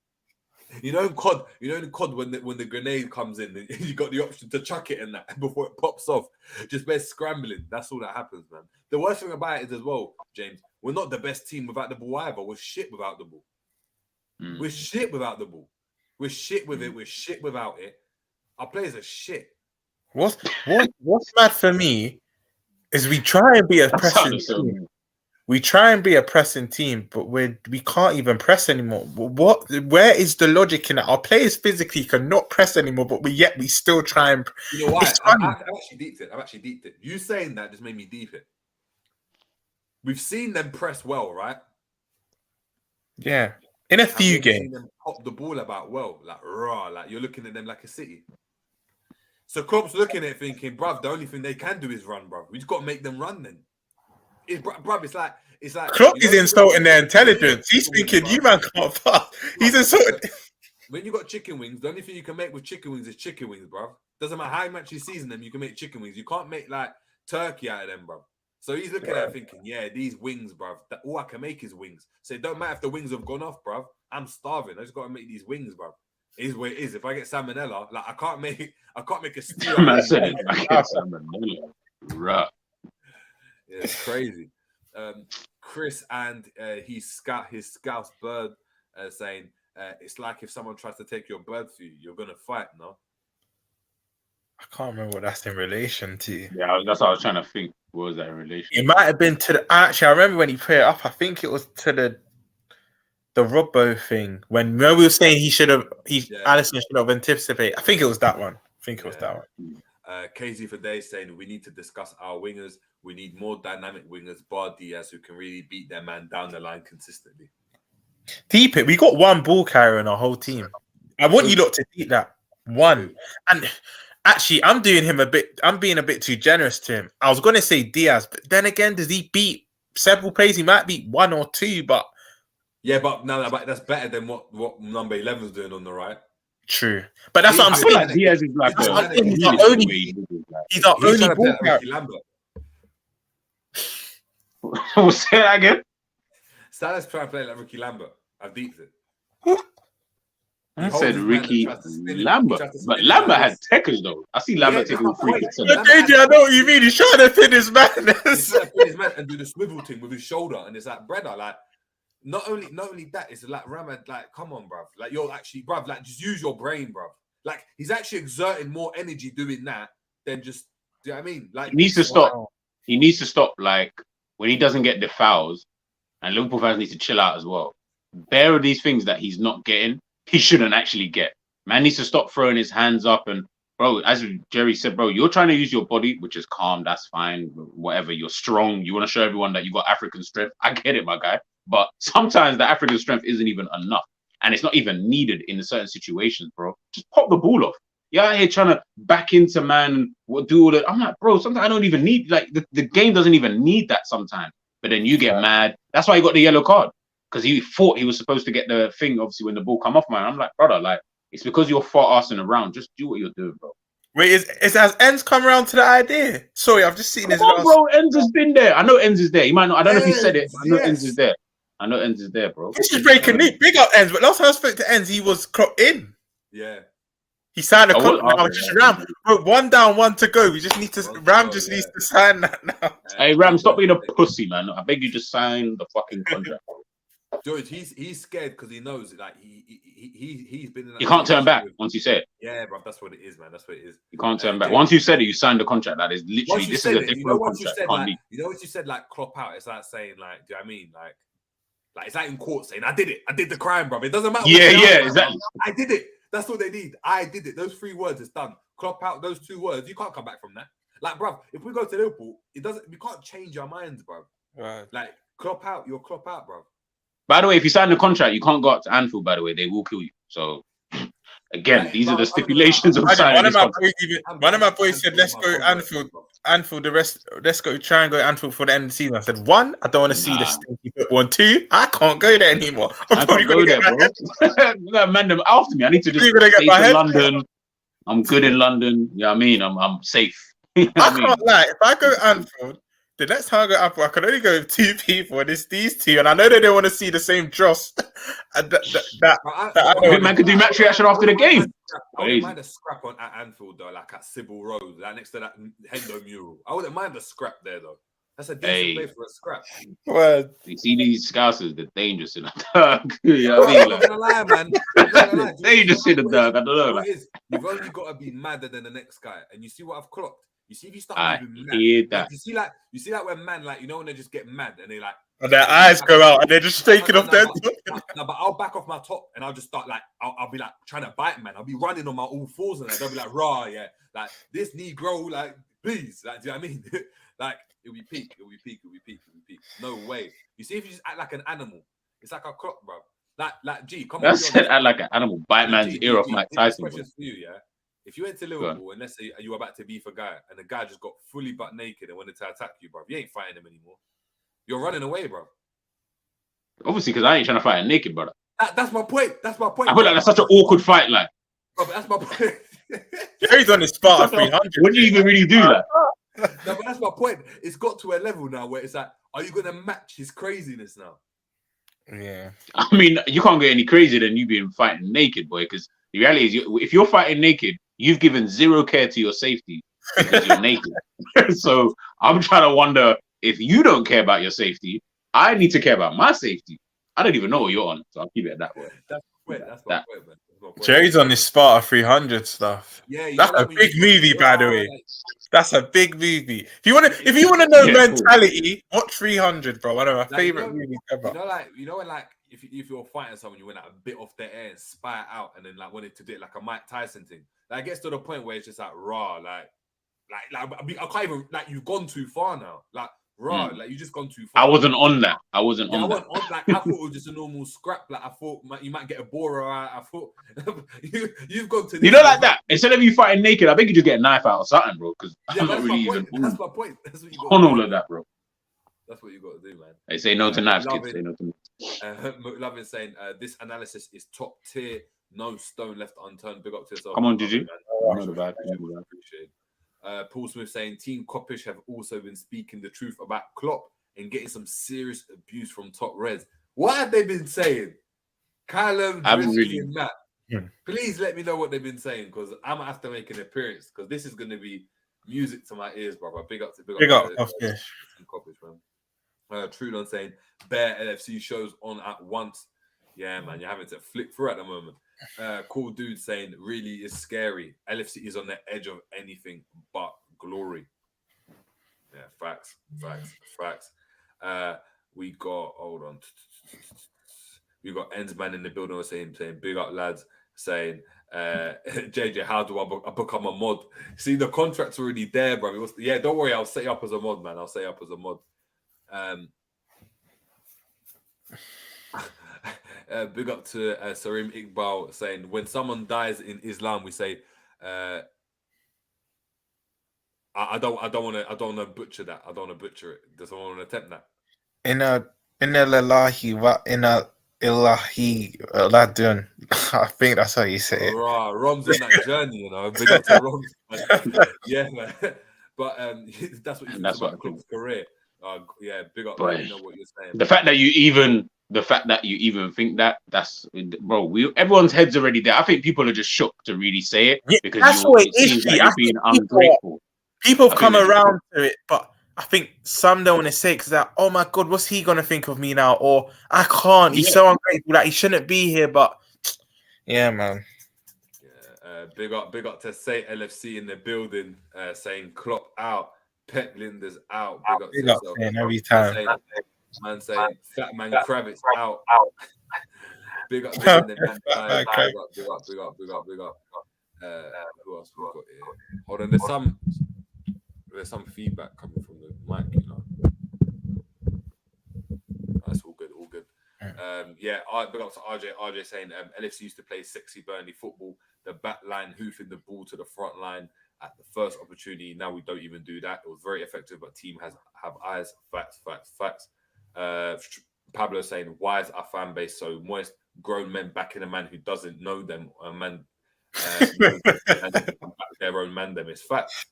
You know in COD when the grenade comes in, you got the option to chuck it in that before it pops off. Just best scrambling. That's all that happens, man. The worst thing about it is as well, James, we're not the best team without the ball either. We're shit without the ball. We're shit without the ball. We're shit with it. We're shit without it. Our players are shit. What's mad for me is we try and be a pressing team. We try and be a pressing team, but we can't even press anymore. Where is the logic in that? Our players physically cannot press anymore, but we still try and. You know why? I've actually deeped it. You saying that just made me deep it. We've seen them press well, right? Yeah, in a few games. Seen them pop the ball about well, like raw, like you're looking at them like a City. So Klopp's looking at it thinking, bruv, the only thing they can do is run, bruv. We just got to make them run then. Bruv, it's like Klopp is insulting their intelligence. He's thinking, you man can't pass. He's insulting. When you got chicken wings, the only thing you can make with chicken wings is chicken wings, bruv. Doesn't matter how much you season them, you can make chicken wings. You can't make like turkey out of them, bruv. So he's looking at it thinking, yeah, these wings, bruv. All I can make is wings. So it don't matter if the wings have gone off, bruv. I'm starving. I just got to make these wings, bruv. It is what it is. If I get salmonella, like I can't make a stew. I said it. I get salmonella. Right. Yeah, it's crazy. Chris and his scouse bird saying it's like if someone tries to take your bird for you, you're gonna fight, no? I can't remember what that's in relation to. Yeah, that's what I was trying to think. What was that in relation? It might have been to the. Actually, I remember when he put it up. I think it was to the Robbo thing when we were saying Alisson should have anticipated. I think it was that one. KZ for Days saying we need to discuss our wingers. We need more dynamic wingers, bar Diaz, who can really beat their man down the line consistently. Deep it. We got one ball carrier in our whole team. I want you lot to deep that one. And actually, I'm being a bit too generous to him. I was going to say Diaz, but then again, does he beat several plays? He might beat one or two, but but that's better than what number 11 is doing on the right. True, but that's what I'm saying. Like Diaz is like he's our only ball carrier. We'll say that again. Salah's trying to play like Ricky Lambert. I've deeped it. I said Ricky Lambert, but Lambert had techers though. I see Lambert taking free kicks. I know what you mean. He's trying to pin his man. He's trying to pin his man and do the swivel thing with his shoulder, and it's like, brother, like not only that, it's like Ramad, like come on, bruv. Like you're actually, bruv, like just use your brain, bruv. Like he's actually exerting more energy doing that than just. Do you know what I mean? Like he needs to stop. He needs to stop. Like when he doesn't get the fouls, and Liverpool fans need to chill out as well. Bare of these things that he's not getting, he shouldn't actually get. Man needs to stop throwing his hands up and, bro, as Jerry said, bro, you're trying to use your body, which is calm, that's fine, whatever. You're strong. You want to show everyone that you got African strength. I get it, my guy. But sometimes the African strength isn't even enough. And it's not even needed in certain situations, bro. Just pop the ball off. You're out here trying to back into man and do all that. I'm like, bro, sometimes I don't even need, like, the game doesn't even need that sometimes. But then you get mad. That's why he got the yellow card. Because he thought he was supposed to get the thing, obviously, when the ball come off, man. I'm like, brother, like, it's because you're far arsing around. Just do what you're doing, bro. Wait, has Enz come around to the idea? Sorry, I've just seen his last... bro, Enz has been there. I know Enz is there. He might not, I don't know if he said it. I know Enz is there. I know Enz is there, bro. This is breaking news. Big up Enz, but last time I spoke to Enz, he was clocked in. Yeah. He signed a contract now. Just Ram. Bro, 1 down, 1 to go. We just need to... Ram just needs to sign that now. Hey, Ram, stop being a pussy, man. I beg you, just sign the fucking contract, bro. George, he's scared because he knows like he's been in that. You can't turn back once you say it. Yeah, bro, that's what it is, man. That's what it is. You can't turn back. Once you said it, you signed the contract. That is literally this is a different contract. You know what you said, like Klopp out. It's like saying, like, do you know what I mean? Like it's like in court saying, I did it. I did the crime, bro. It doesn't matter. Yeah, exactly. I did it. That's what they need. I did it. Those 3 words, it's done. Klopp out. Those 2 words, you can't come back from that. Like, bro, if we go to Liverpool, it doesn't. We can't change our minds, bro. Right. Like Klopp out. You're Klopp out, bro. By the way, if you sign the contract, you can't go up to Anfield, by the way. They will kill you. So, again, these are the stipulations of signing this contract. One of my boys said, let's go Anfield, the rest, let's go try and go Anfield for the end of the season. I said, 1, I don't want to see the stinky football. 2, I can't go there anymore. I can't go there, bro. You got to man them after me. I need to just stay in London. I'm good in London. You know what I mean? I'm safe. You know I can't lie. If I go Anfield, the next time I go Apple, I can only go with 2 people, and it's these 2. And I know they don't want to see the same dross. Man could do match reaction after the game. I wouldn't mind a scrap at Anfield, though, like at Sybil Road, like next to that Hendo mural. I wouldn't mind a scrap there, though. That's a decent play for a scrap. Well, you see these scousers, they're dangerous in the dark. You know what I mean? I'm not gonna lie, man. I'm not gonna lie. Dangerous in the dark. I don't know. What it is, you've only got to be madder than the next guy. And you see what I've clocked? You see if you start I moving hear mad. that. Like, you see like when man, like, you know, when they just get mad and they like, and their eyes go out and they're just taking off their. No, but I'll back off my top and I'll just start like, I'll be like trying to bite, man. I'll be running on my all fours and they'll be like, raw, yeah, like this Negro, like, please, like, do you know what I mean? Like, it'll be peak. No way. You see if you just act like an animal, it's like a clock, bro. Like, G, come on. That's said act like an animal. Bite man's ear off Mike Tyson. This question's for you, yeah. If you went to Liverpool and let's say you were about to beef a guy and the guy just got fully butt naked and wanted to attack you, bro, you ain't fighting him anymore. You're running away, bro. Obviously, because I ain't trying to fight a naked brother. That's my point. I feel like that's such an awkward fight, like. Bro, but that's my point. Jerry's on his Sparta 300. When do you even really do that? No, but that's my point. It's got to a level now where it's like, are you gonna match his craziness now? Yeah. I mean, you can't get any crazier than you being fighting naked, boy. Because the reality is, if you're fighting naked, you've given zero care to your safety because you're naked. So I'm trying to wonder if you don't care about your safety, I need to care about my safety. I don't even know what you're on, so I'll keep it that way. That's my point, man. Jerry's on this Sparta 300 stuff. Yeah, that's a big movie, by the way. That's a big movie. If you want to know mentality, watch 300, bro. One of my favorite movies ever. You know when if you're fighting someone, you went like a bit off their air and spy it out, and then like wanted to do it like a Mike Tyson thing. Like, it gets to the point where it's just like raw, like I can't even, like, you've gone too far now, like. Right, like you just gone too far. I wasn't on that. I wasn't on that. Like, I thought it was just a normal scrap. Like, I thought you might get a borer out. I thought you've gone to. You know, like that. Instead of you fighting naked, I think you just get a knife out or something, bro. Because I'm not really even. That's my point. That's what you got on all of that, bro. That's what you got to do, man. They say no to knives, kids. Say no to knives. Loving saying this analysis is top tier. No stone left unturned. Big up to yourself. Come on, Gigi. Appreciate it. Paul Smith saying Team Coppish have also been speaking the truth about Klopp and getting some serious abuse from top reds. What have they been saying? Callum, Drisky, and Matt. Please let me know what they've been saying, because I might have to make an appearance, because this is going to be music to my ears, brother. Big up Coppish, man. Trudon saying bare LFC shows on at once. Yeah, man, you're having to flick through at the moment. Cool dude saying really is scary. LFC is on the edge of anything but glory. Yeah, facts. We got Endsman in the building saying big up lads, saying JJ, how do I become a mod? See, the contract's already there, bro. Yeah, don't worry, I'll set you up as a mod, man. I'll set you up as a mod. Big up to Sarim Iqbal saying when someone dies in Islam, we say I don't want to butcher that. I don't want to butcher it. Does someone want to attempt that? Inna lillahi wa inna ilahi ladun. I think that's how you say it. Right, Romz on that journey, you know. Big up to Romz. Yeah, man. But that's what you think about Klopp's career. Yeah, big up. You know what you're saying. The fact that you even think that's bro. Everyone's head's already there. I think people are just shook to really say it, because that's what it is. Like you're being ungrateful. People have come around to it, but I think some don't want to say it because that, oh my god, what's he gonna think of me now? Or I can't. He's so ungrateful that he shouldn't be here. But yeah, man. Yeah, big up to say LFC in the building, saying Klopp out, Pep Linders out. Big up saying every time. Man saying Fat Man Kravitz out. Big up. Big up. Who else we got here? Hold on, there's some feedback coming from the mic, you know. That's all good. Big up to RJ. RJ saying LFC used to play sexy Burnley football, the back line hoofing the ball to the front line at the first opportunity. Now we don't even do that. It was very effective, but team have eyes. Facts. Pablo saying, why is our fan base so moist? Grown men backing a man who doesn't know them, a man their own man them. It's facts.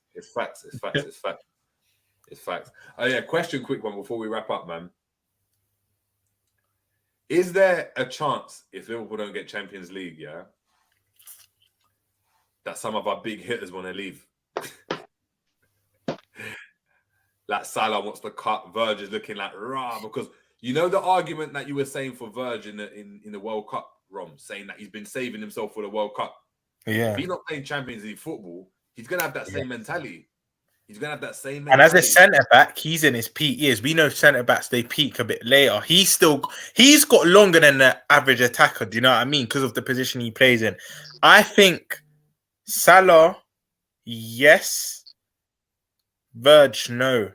Oh yeah, question, quick one before we wrap up, man. Is there a chance if Liverpool don't get Champions League, yeah, that some of our big hitters want to leave? like Salah wants to cut. Verge is looking like rah because you know the argument that you were saying for Verge in the World Cup, Romz, saying that he's been saving himself for the World Cup. Yeah. If he's not playing Champions League football, he's gonna have that same mentality. He's gonna have that same And mentality. as a centre back, he's in his peak years. We know centre backs they peak a bit later. He's got longer than the average attacker. Do you know what I mean? Because of the position he plays in. I think Salah, yes. Verge, no.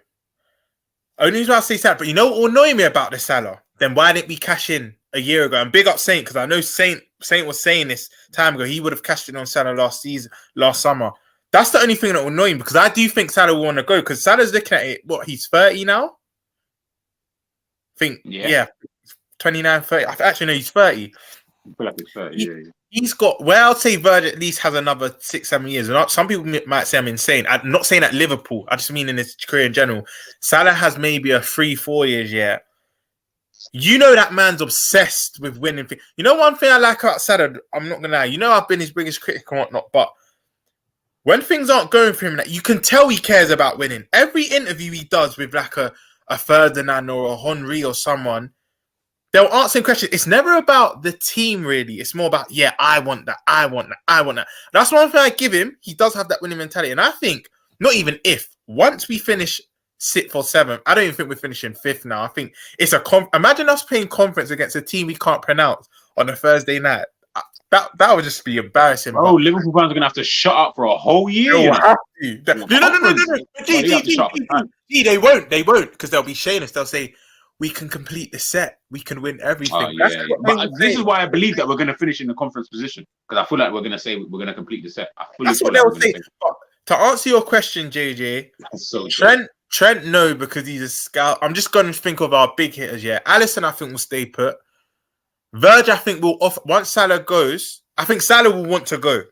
Only reason I say Salah, but you know what will annoy me about the Salah? Then why didn't we cash in a year ago? And big up Saint, because I know Saint was saying this time ago he would have cashed in on Salah last summer. That's the only thing that will annoy him because I do think Salah will want to go because Salah's looking at it. What, he's 30 now? I think, yeah 29, 30. Actually, no, he's 30. I feel like it's 30, He's got, well, I'd say Virgil at least has another 6-7 years. And some people might say I'm insane. I'm not saying at Liverpool. I just mean in his career in general. Salah has maybe a 3-4 years yet. You know that man's obsessed with winning. You know one thing I like about Salah? I'm not going to lie. You know I've been his biggest critic and whatnot, but when things aren't going for him, you can tell he cares about winning. Every interview he does with like a Ferdinand or a Henry or someone, they'll answer him questions. It's never about the team, really. It's more about, I want that, I want that, I want that. That's one thing I give him. He does have that winning mentality. And I think, not even if, once we finish 6th or 7th, I don't even think we're finishing 5th now. I think it's imagine us playing conference against a team we can't pronounce on a Thursday night. That would just be embarrassing. Oh, Liverpool fans are gonna have to shut up for a whole year. They'll have to. No. They won't, because they'll be shaming us. They'll say, we can complete the set. We can win everything. But this is why I believe that we're going to finish in the conference position because I feel like we're going to say we're going to complete the set. That's what they'll say. But to answer your question, JJ, so Trent, no, because he's a scout. I'm just going to think of our big hitters. Yeah, Alisson, I think will stay put. Verge, I think will off once Salah goes. I think Salah will want to go.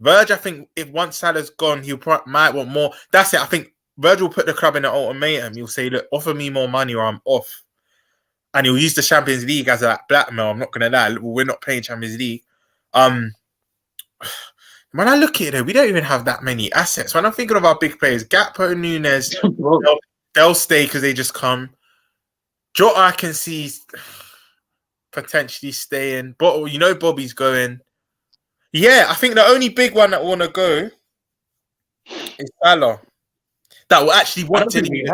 Verge, I think if once Salah's gone, he might want more. That's it. I think Verge will put the club in an ultimatum. He'll say, "Look, offer me more money, or I'm off." And he'll use the Champions League as a blackmail. I'm not going to lie. We're not playing Champions League. When I look at it, we don't even have that many assets. When I'm thinking of our big players, Gakpo, Nunes, they'll stay because they just come. Jota, I can see potentially staying. But you know Bobby's going. Yeah, I think the only big one that want to go is Salah. That will actually want to leave.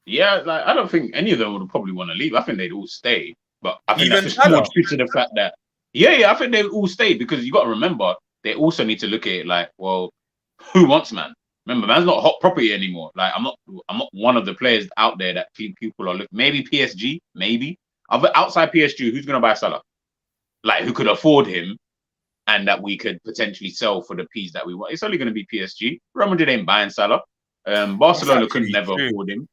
Yeah, like I don't think any of them would probably want to leave. I think they'd all stay. But I think that's just more due to the fact that I think they'd all stay because you got to remember they also need to look at it like, well, who wants man? Remember, man's not hot property anymore. Like I'm not one of the players out there that people are looking. Maybe PSG, maybe outside PSG, who's gonna buy Salah? Like who could afford him, and that we could potentially sell for the piece that we want? It's only gonna be PSG. Real Madrid ain't buying Salah. Barcelona could never afford him.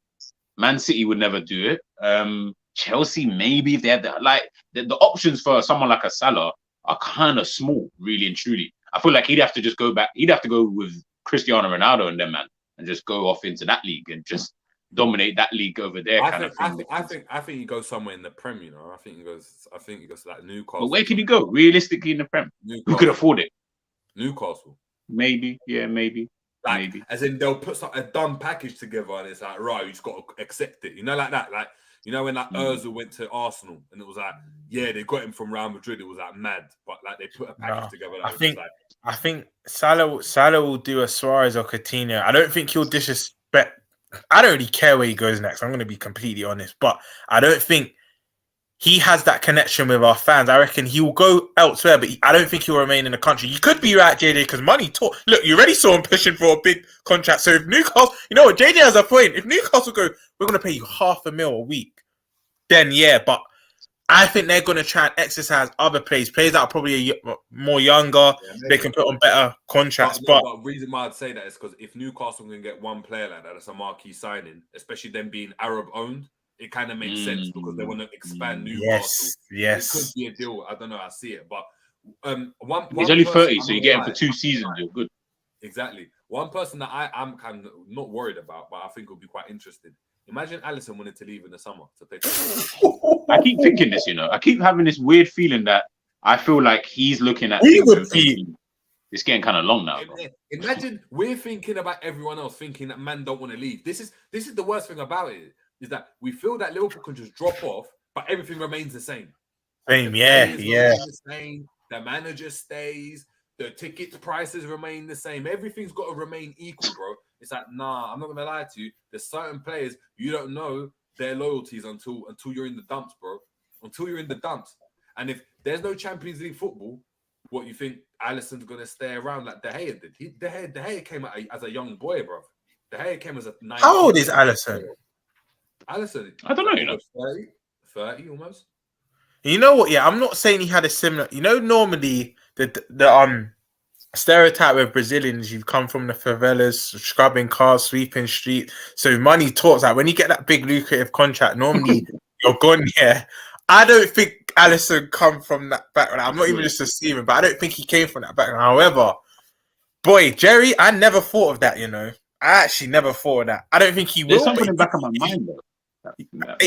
Man City would never do it. Chelsea, maybe if they had that. Like the options for someone like a Salah are kind of small, really and truly. I feel like he'd have to just go back. He'd have to go with Cristiano Ronaldo and them, man, and just go off into that league and just dominate that league over there. I think he goes somewhere in the Prem. You know, I think he goes to like Newcastle. But where could he go realistically in the Prem? Who could afford it? Newcastle. Maybe, maybe. Like, maybe. As in they'll put a dumb package together and it's like, right, you just got to accept it. You know, like that. Like, you know, when like Ozil went to Arsenal and it was like, they got him from Real Madrid. It was like mad. But like they put a package together. I think Salah will do a Suarez or Coutinho. I don't think he'll disrespect. I don't really care where he goes next. I'm going to be completely honest. But I don't think he has that connection with our fans. I reckon he will go elsewhere, but I don't think he'll remain in the country. You could be right, JJ, because money talk. Look, you already saw him pushing for a big contract. So if Newcastle, you know what, JJ has a point. If Newcastle go, we're going to pay you $500,000 a week, then but I think they're going to try and exercise other players that are probably more younger. They can put on better contracts. But the reason why I'd say that is because if Newcastle can get one player like that, that's a marquee signing, especially them being Arab owned. It kind of makes sense because they want to expand Newcastle. Yes. It could be a deal. I don't know. I see it, but he's only 30, so you get him for 2 seasons. You're good. Exactly. One person that I'm kind of not worried about, but I think will be quite interesting. Imagine Alisson wanted to leave in the summer to play. I keep thinking this, I keep having this weird feeling that I feel like he's looking at. It's getting kind of long now. Bro. Imagine we're thinking about everyone else thinking that man don't want to leave. This is the worst thing about it, is that we feel that Liverpool can just drop off, but everything remains the same. Same, The yeah. remain the same. The manager stays. The ticket prices remain the same. Everything's got to remain equal, bro. It's like, nah, I'm not gonna lie to you. There's certain players you don't know their loyalties until you're in the dumps, bro. Until you're in the dumps. And if there's no Champions League football, what you think Alisson's gonna stay around like De Gea did? De Gea came out as a young boy, bro. De Gea came as a 19. How old is Alisson? Alisson, I don't know, 30 almost. You know what? Yeah, I'm not saying he had a similar. You know, normally the stereotype with Brazilians, you come from the favelas, scrubbing cars, sweeping street. So money talks. Like when you get that big lucrative contract, normally you're gone. Yeah, I don't think Alisson come from that background. I'm not even just assuming, but I don't think he came from that background. However, boy, Jerry, I never thought of that. You know, I actually never thought of that. I don't think he will. There's something in the back of my mind though.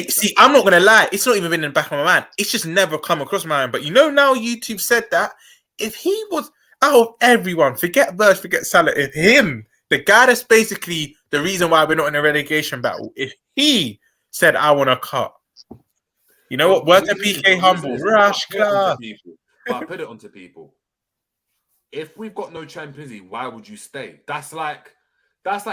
See, I'm not gonna lie. It's not even been in the back of my mind. It's just never come across my mind. But you know, now YouTube said that if he was out of everyone, forget Virg, forget Salah, if him, the guy that's basically the reason why we're not in a relegation battle, if he said, "I want to cut," you know what? Word to PK humble, rush class. But I put it onto people. If we've got no Champions League, why would you stay? That's like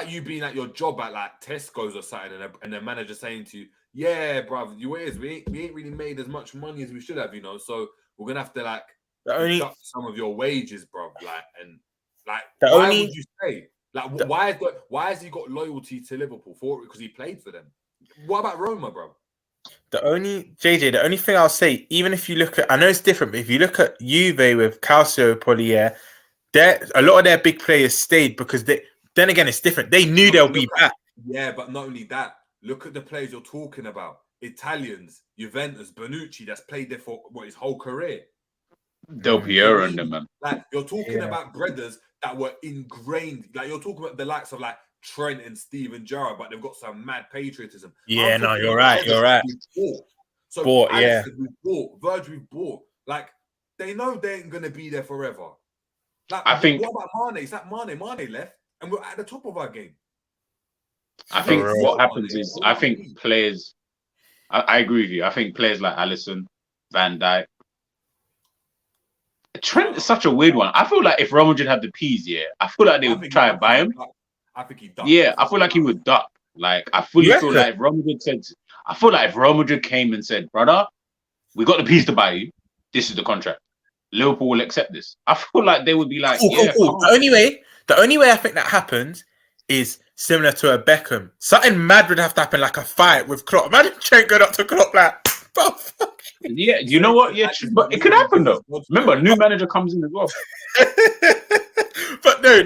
you being at your job at like Tesco's or something, and the manager saying to you, "Yeah, bruv, we ain't really made as much money as we should have, you know. So we're gonna have to like deduct some of your wages, bruv. Why would you stay? Like, why has he got loyalty to Liverpool for it? Because he played for them. What about Roma, bruv? The only thing I'll say, even if you look at, I know it's different, but if you look at Juve with Calcio, Polier, a lot of their big players stayed because they. Then again, it's different. They knew they'll be back. Yeah, but not only that. Look at the players you're talking about. Italians, Juventus, Bonucci, that's played there for his whole career. Del Piero and them, man. Like, you're talking about brothers that were ingrained. Like, you're talking about the likes of like Trent and Steven Gerrard, but they've got some mad patriotism. Yeah, no, you're right. You're right. So, we've bought. Virg, we've bought. Like, they know they ain't going to be there forever. Like, I think. What about Mane? It's like Mane left. And we're at the top of our game. I think what happens is, I think players, I agree with you. I think players like Alisson, Van Dijk, Trent is such a weird one. I feel like if Real Madrid had the peas, I feel like they would try and buy him. I think he ducked. Yeah, I feel like he would duck. Like, I fully feel like if Real Madrid said, I feel like if Real Madrid came and said, brother, we got the peas to buy you. This is the contract. Liverpool will accept this. I feel like they would be like, cool. The only way I think that happens is similar to a Beckham. Something mad would have to happen, like a fight with Klopp. Imagine Trent going up to Klopp like, bro, fuck. Yeah, you know what? Yeah, but it could happen though. Remember, a new manager comes in as well. But no,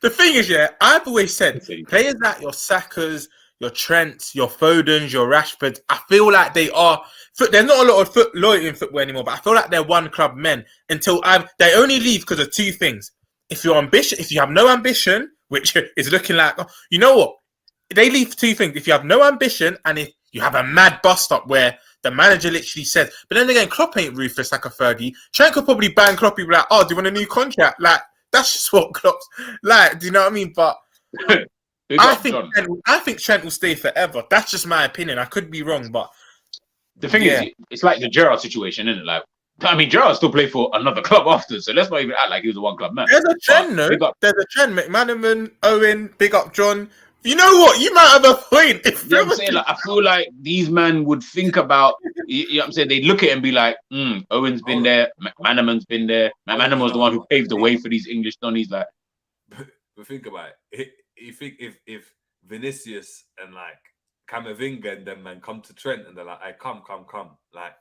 the thing is, I've always said players like your Sakas, your Trents, your Fodens, your Rashfords, I feel like they are. There's not a lot of loyalty in football anymore, but I feel like they're one club men until they only leave because of two things. If you have no ambition, which is looking like, you know what? They leave for two things. If you have no ambition and if you have a mad bust up where the manager literally says, but then again, Klopp ain't ruthless like a Fergie. Trent could probably bang Klopp and be like, oh, do you want a new contract? Like, that's just what Klopp's like. Do you know what I mean? But I think Trent will stay forever. That's just my opinion. I could be wrong, but the thing is, it's like the Gerrard situation, isn't it? Like, I mean, Gerrard still played for another club after, so let's not even act like he was a one-club man. There's a trend, no? There's a trend. McManaman, Owen, big up John. You know what? You might have a point. You know what I'm saying? Like, I feel like these men would think about, you know what I'm saying? They'd look at it and be like, Owen's been there, McManaman's been there. McManaman was the one who paved the way for these English Donnies. Like, but think about it. You think if Vinicius and like Camavinga and them man come to Trent and they're like, hey, come. Like,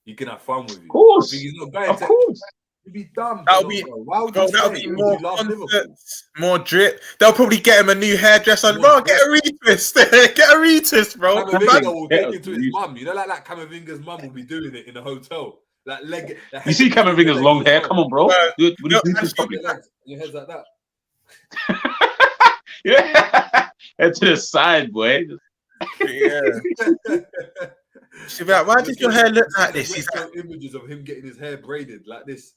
you can have fun with you. Of course. You'd be dumb. That'll be more concerts, more drip. They'll probably get him a new hairdresser. Bro, get a retwist. Get a retwist, bro. Camavinga will take it to his mum. You know, like Camavinga's mum will be doing it in a hotel. Like leg. You see Camavinga's long hair? Come on, bro. Your head's like that. Yeah. Head to the side, boy. Yeah. She'll be like, why does your hair look like this? He's got images of him getting his hair braided like this.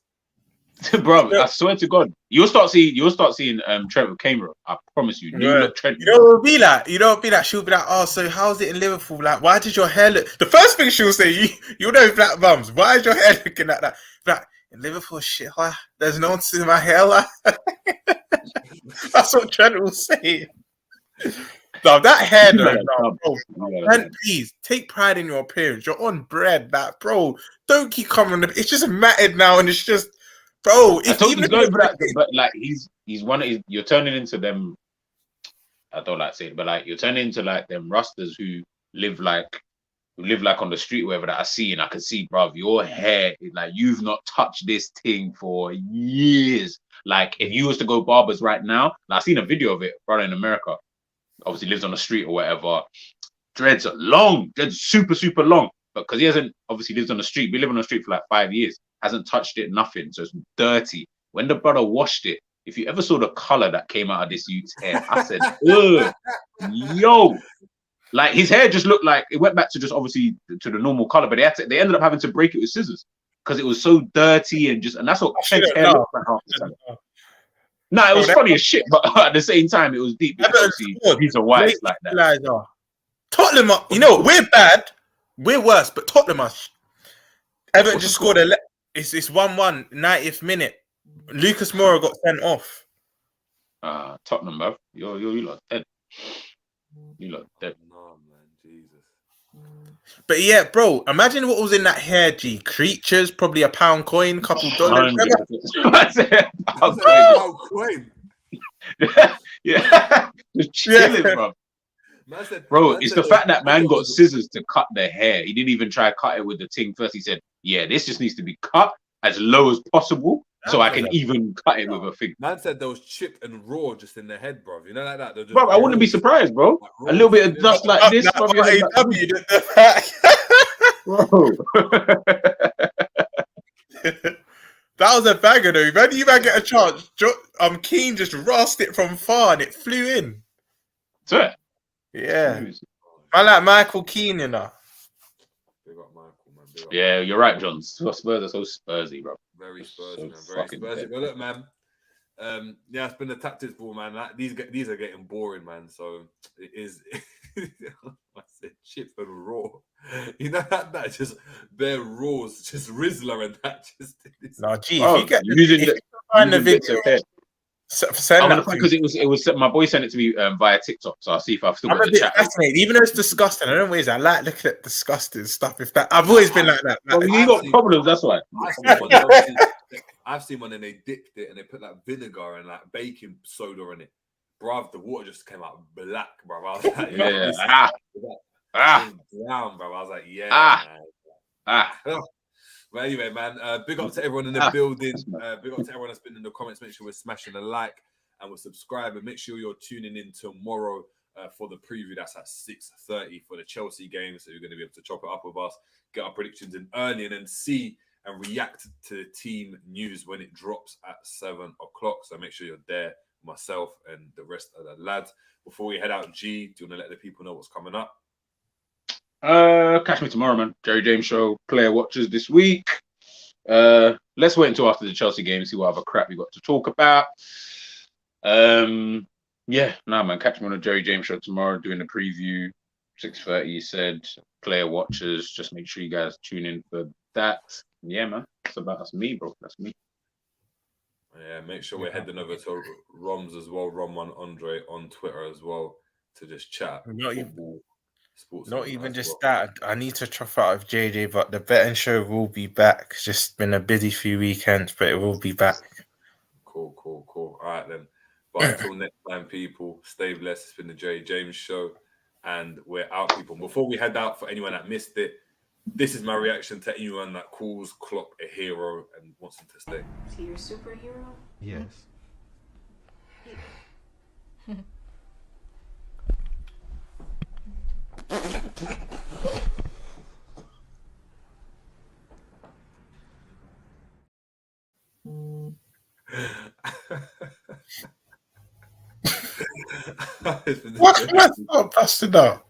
Bro, I swear to God, you'll start seeing Trent with Cameron. I promise you. New look Trent. You know what it'll be like? She'll be like, oh, so how's it in Liverpool? Like, why did your hair look? The first thing she'll say, you know, black bums, why is your hair looking like that? Like, in Liverpool, shit, there's no one seeing my hair. Like, that's what Trent will say. No, that hair though, bro. And please take pride in your appearance. You're on bread, that bro. Don't keep coming. It's just matted now, and it's just, bro. I told you he's going for that, but like he's you're turning into them. I don't like saying, but like you're turning into like them rusters who live like on the street, wherever that I see, and I can see, bro, your hair is like you've not touched this thing for years. Like if you was to go barbers right now, like, I seen a video of it, brother in America. Obviously lives on the street or whatever. Dreads are long, dreads super, super long. But because he hasn't obviously lived on the street, been living on the street for like 5 years, hasn't touched it, nothing. So it's dirty. When the brother washed it, if you ever saw the color that came out of this youth's hair, I said, ugh, yo. Like his hair just looked like it went back to just obviously to the normal color, but they ended up having to break it with scissors because it was so dirty and that's what Trent's hair looked like half the time. No, it was funny as shit, but at the same time, it was deep. These are whites like that. Tottenham, you know, we're bad, we're worse, but Tottenham are. Everton just scored it's 1-1, 90th minute. Lucas Moura got sent off. Tottenham, bro. You lot dead. You lot dead. No, man, Jesus. But yeah, bro, imagine what was in that hair, G. Creatures, probably £1 coin, couple dollars. £1 coin. Yeah, just chilling, bro. Bro, it's the fact that man got scissors to cut the hair. He didn't even try to cut it with the thing first. He said, "Yeah, this just needs to be cut as low as possible, so I can even cut it with a thing." Man said there was chip and raw just in the head, bro. You know, like that. Bro, I wouldn't be surprised, bro. A little bit of dust like this, bro. That was a banger, though. Man, you might get a chance. Keane just rossed it from far and it flew in. Swear. Yeah. I like Michael Keane, you know. Big up Michael, man. Big up. Yeah, you're right, John. Spurs are so Spursy, bro. Very Spursy, man. Very Spursy. Well, look, man. Yeah, it's been the tactics ball, man. These are getting boring, man. So it is. I said chip and raw. You know that just bare raws, just Rizzler and that just. No, gee, if you get find the video. Because it was my boy sent it to me via TikTok, so I'll see if I've still got the chat. Fascinated, even though it's disgusting. I don't know I like looking at disgusting stuff. I've always been like that. Well, you got problems, that's why. I've seen one and they dipped it and they put like vinegar and like baking soda on it. Bruv, the water just came out black, bruv. I was like, down, bruv. I was like, yeah. Well, anyway, man, big up to everyone in the building. Big up to everyone that's been in the comments. Make sure we're smashing a like and we're subscribing. Make sure you're tuning in tomorrow for the preview. That's at 6:30 for the Chelsea game. So you're going to be able to chop it up with us, get our predictions in early, and then see and react to the team news when it drops at 7 o'clock. So make sure you're there, myself and the rest of the lads. Before we head out, G, do you want to let the people know what's coming up? Catch me tomorrow, man. Jerry James Show, player watches this week. Let's wait until after the Chelsea game, see what other crap we got to talk about. Man, catch me on the Jerry James Show tomorrow, doing the preview. 6:30, you said. Player watchers, just make sure you guys tune in for that. Yeah, man, that's me, bro. That's me. Yeah, make sure we're heading over to Romz as well, Rom1 Andre on Twitter as well, to just chat. Not even just that. I need to chop out of JJ, but the betting show will be back. It's just been a busy few weekends, but it will be back. Cool. All right, then. But until next time, people, stay blessed. It's been the Jerry James Show, and we're out, people. Before we head out, for anyone that missed it, this is my reaction to anyone that calls Klopp a hero and wants him to stay. Is he your superhero? Yes. What's busting up?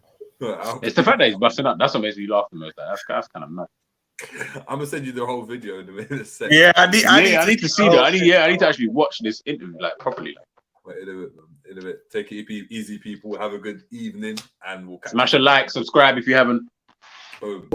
It's the fact that he's busting up. That's what makes me laugh the most. That's kind of mad. I'm gonna send you the whole video in a second. Yeah, I need to see that. I need to actually watch this interview like properly. Wait, in a bit. Take it easy, people. Have a good evening, and we'll catch Smash a like, subscribe if you haven't. Boom.